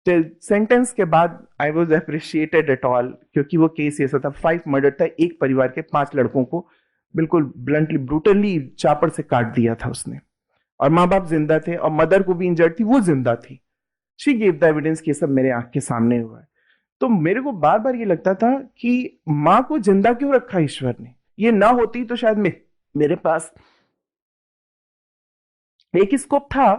Sentence के बाद I was appreciated at all, क्योंकि वो केस ऐसा था, 5 मर्डर था, एक परिवार के 5 लड़कों को बिल्कुल ब्लंटली ब्रूटली चापर से काट दिया था उसने, और माँ बाप जिंदा थे और मदर को भी इंजर्ड थी, वो जिंदा थी। शी गिव द एविडेंस कि सब मेरे आंख के सामने हुआ है। तो मेरे को बार बार ये लगता था कि माँ को जिंदा क्यों रखा ईश्वर ने? ये ना होती तो शायद मेरे पास एक स्कोप था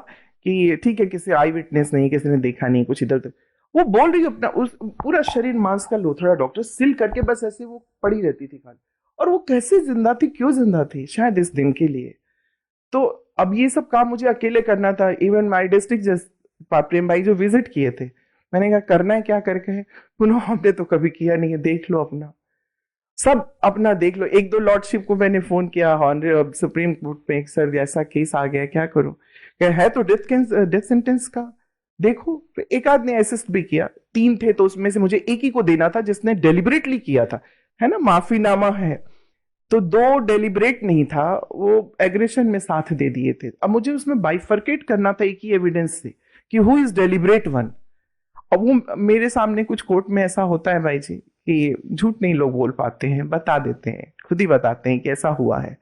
कि ठीक है, किसी आई विटनेस नहीं, किसी ने देखा नहीं, कुछ इधर उधर। वो बोल रही अपना उस पूरा शरीर मांस का लोथड़ा डॉक्टर सिल करके बस ऐसे वो पड़ी रहती थी खाली। और वो कैसे जिंदा थी, क्यों जिंदा थी? शायद इस दिन के लिए। तो अब ये सब काम मुझे अकेले करना था। इवन माई डिस्ट्रिक्ट प्रेम भाई जो विजिट किए थे, मैंने कहा करना है क्या करके है, पुनः हमने तो कभी किया नहीं है, देख लो अपना, सब अपना देख लो। 1-2 लॉर्डशिप को मैंने फोन किया, ऑनरेबल सुप्रीम कोर्ट में एक सर ऐसा केस आ गया, क्या करूं? क्या है तो डेथ सेंटेंस का देखो। तो एक आध ने असिस्ट भी किया, 3 थे तो उसमें से मुझे एक ही को देना था जिसने डेलिबरेटली किया था, है ना, माफीनामा है। तो 2 डेलिबरेट नहीं था, वो एग्रेशन में साथ दे दिए थे। अब मुझे उसमें बाइफर्केट करना था एक ही एविडेंस से कि हु इज डेलिबरेट वन। अब वो मेरे सामने कुछ कोर्ट में ऐसा होता है भाई जी कि झूठ नहीं लोग बोल पाते हैं, बता देते हैं, खुद ही बताते हैं कि ऐसा हुआ है।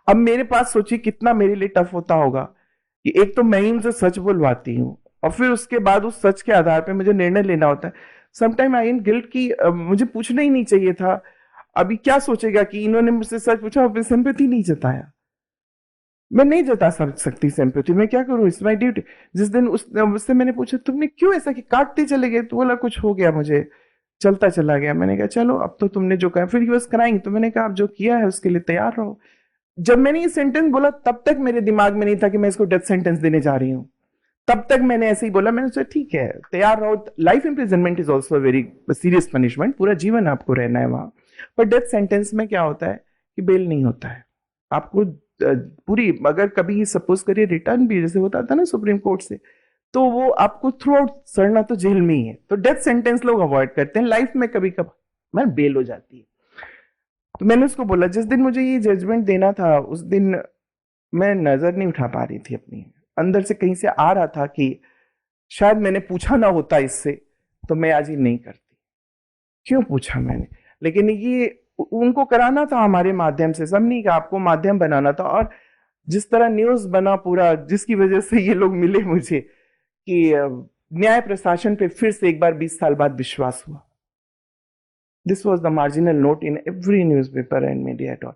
अब मेरे पास सोचिए कितना मेरे लिए टफ होता होगा कि एक तो मैं ही उनसे सच बुलवाती हूँ और फिर उसके बाद उस सच के आधार पे मुझे निर्णय लेना होता है। समटाइम आई एम गिल्ट की मुझे पूछना ही नहीं चाहिए था। अभी क्या सोचेगा कि इन्होंने मुझसे सच पूछा और सिंपैथी नहीं जताया। मैं नहीं जता सकती सिंपैथी, मैं क्या करूं, इट्स माय ड्यूटी। जिस दिन उससे मैंने पूछा तुमने क्यों ऐसा कि काटते चले गए, तो बोला कुछ हो गया मुझे, चलता चला गया। मैंने कहा चलो अब तो तुमने जो कहा, फिर ही बस कराएंगे। तो मैंने कहा आप जो किया है उसके लिए तैयार रहो। जब मैंने ये सेंटेंस बोला तब तक मेरे दिमाग में नहीं था कि मैं इसको डेथ सेंटेंस देने जा रही हूँ। तब तक मैंने ऐसे ही बोला, मैंने सोचा ठीक है तैयार रहो। Life imprisonment is also very serious punishment, पूरा जीवन आपको रहना है वहां। पर डेथ सेंटेंस में क्या होता है कि बेल नहीं होता है आपको पूरी। अगर कभी सपोज करिए रिटर्न भी जैसे होता था ना सुप्रीम कोर्ट से, तो वो आपको थ्रू आउट सड़ना तो जेल में ही है। तो डेथ सेंटेंस लोग अवॉइड करते हैं। लाइफ में कभी कभी मैं बेल हो जाती है। तो मैंने उसको बोला जिस दिन मुझे ये जजमेंट देना था उस दिन मैं नजर नहीं उठा पा रही थी अपनी। अंदर से कहीं से आ रहा था कि शायद मैंने पूछा ना होता इससे तो मैं आज ये नहीं करती। क्यों पूछा मैंने? लेकिन ये उनको कराना था हमारे माध्यम से, सब नहीं, का आपको माध्यम बनाना था। और जिस तरह न्यूज बना पूरा, जिसकी वजह से ये लोग मिले मुझे, कि न्याय प्रशासन पे फिर से एक बार 20 साल बाद विश्वास हुआ। This was the marginal note in every news paper and media at all.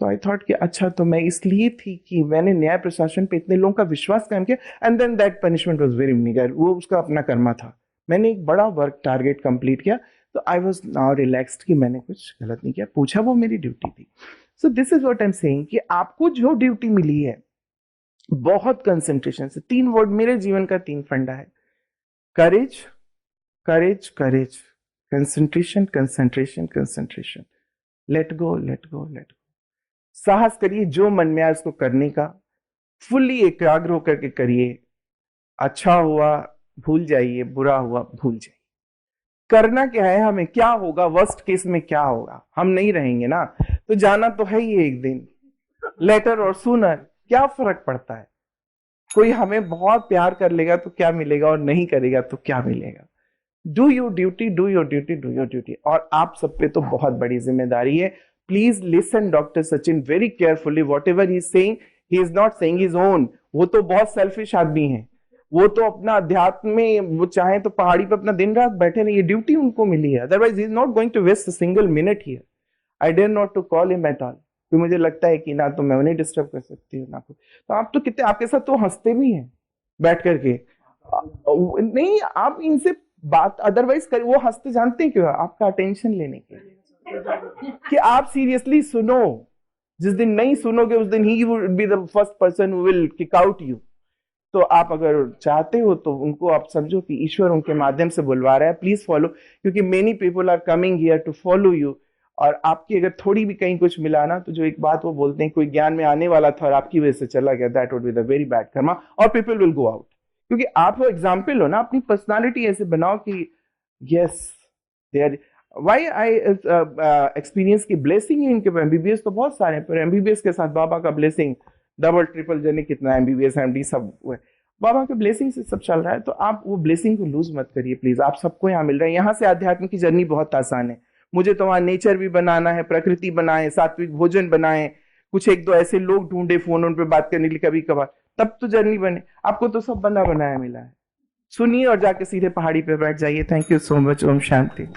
तो आई थॉट कि अच्छा तो मैं इसलिए थी कि मैंने न्याय प्रशासन पे इतने लोगों का विश्वास कायम किया and then that punishment was very meagre. वो उसका अपना कर्मा था। मैंने एक बड़ा वर्क टारगेट कंप्लीट किया, तो आई वॉज नाउ रिलैक्स्ड कि मैंने कुछ गलत नहीं किया। पूछा वो मेरी ड्यूटी थी। So this is what I am saying कि आपको जो ड्यूटी मिली है बहुत कंसंट्रेशन से। 3 वर्ड मेरे जीवन का 3 फंडा है, courage, courage, courage, concentration, concentration, concentration, let go, let go, let go. साहस करिए, जो मन में आए उसको करने का, फुल्ली एकाग्र होकर के करिए। अच्छा हुआ भूल जाइए, बुरा हुआ भूल जाइए। करना क्या है हमें, क्या होगा वर्स्ट केस में, क्या होगा, हम नहीं रहेंगे ना, तो जाना तो है ही एक दिन, लेटर और सूनर, क्या फर्क पड़ता है। कोई हमें बहुत प्यार कर लेगा तो क्या मिलेगा, और नहीं करेगा तो क्या मिलेगा। Do your duty, do your duty, do your duty. और आप सब पे तो बहुत बड़ी जिम्मेदारी है। Please listen doctor Sachin very carefully. What ever he is saying, he is not saying his own. वो तो बहुत सेल्फिश आदमी है, वो तो अपना अध्यात्म में, वो चाहे तो पहाड़ी पे अपना दिन रात बैठे रहे, ये ड्यूटी उनको मिली है। Otherwise he is not going to waste a single minute here. I dare not to call him at all, तो मुझे लगता है कि ना तो मैं उन्हें डिस्टर्ब कर सकती हूँ ना कुछ। तो आप तो कितने, आपके साथ तो हंसते भी हैं बैठ करके। नहीं, आप इनसे बात अदरवाइज कर, वो हंसते जानते हैं क्यों? आपका अटेंशन लेने के लिए कि आप सीरियसली सुनो। जिस दिन नहीं सुनोगे उस दिन he would be the first person who will kick out you. तो आप अगर चाहते हो तो उनको आप समझो कि ईश्वर उनके माध्यम से बुलवा रहा है, प्लीज फॉलो, क्योंकि many people are coming here to follow you. और आपकी अगर थोड़ी भी कहीं कुछ मिला ना, तो जो एक बात वो बोलते हैं, कोई ज्ञान में आने वाला था और आपकी वजह से चला गया, that would be the very bad Karma, और पीपल विल गो आउट। क्योंकि आप वो एग्जाम्पल हो ना, अपनी पर्सनालिटी ऐसे बनाओ कि yes they are, why I experience की ब्लेसिंग है इनके। एमबीबीएस तो बहुत सारे हैं, पर एमबीबीएस के साथ बाबा का ब्लेसिंग डबल ट्रिपल, जाने कितना एमबीबीएस एमडी सब बाबा के ब्लेसिंग से सब चल रहा है। तो आप वो ब्लेसिंग को लूज मत करिए प्लीज। आप सबको यहाँ मिल रहा है, यहाँ से आध्यात्म की जर्नी बहुत आसान है। मुझे तो वहां नेचर भी बनाना है, प्रकृति बनाए, सात्विक भोजन बनाए, कुछ एक दो ऐसे लोग ढूंढे फोन उन पे बात करने के लिए कभी कभार, तब तो जर्नी बने। आपको तो सब बना बनाया मिला है। सुनिए और जाके सीधे पहाड़ी पे बैठ जाइए। Thank you so much. ओम शांति।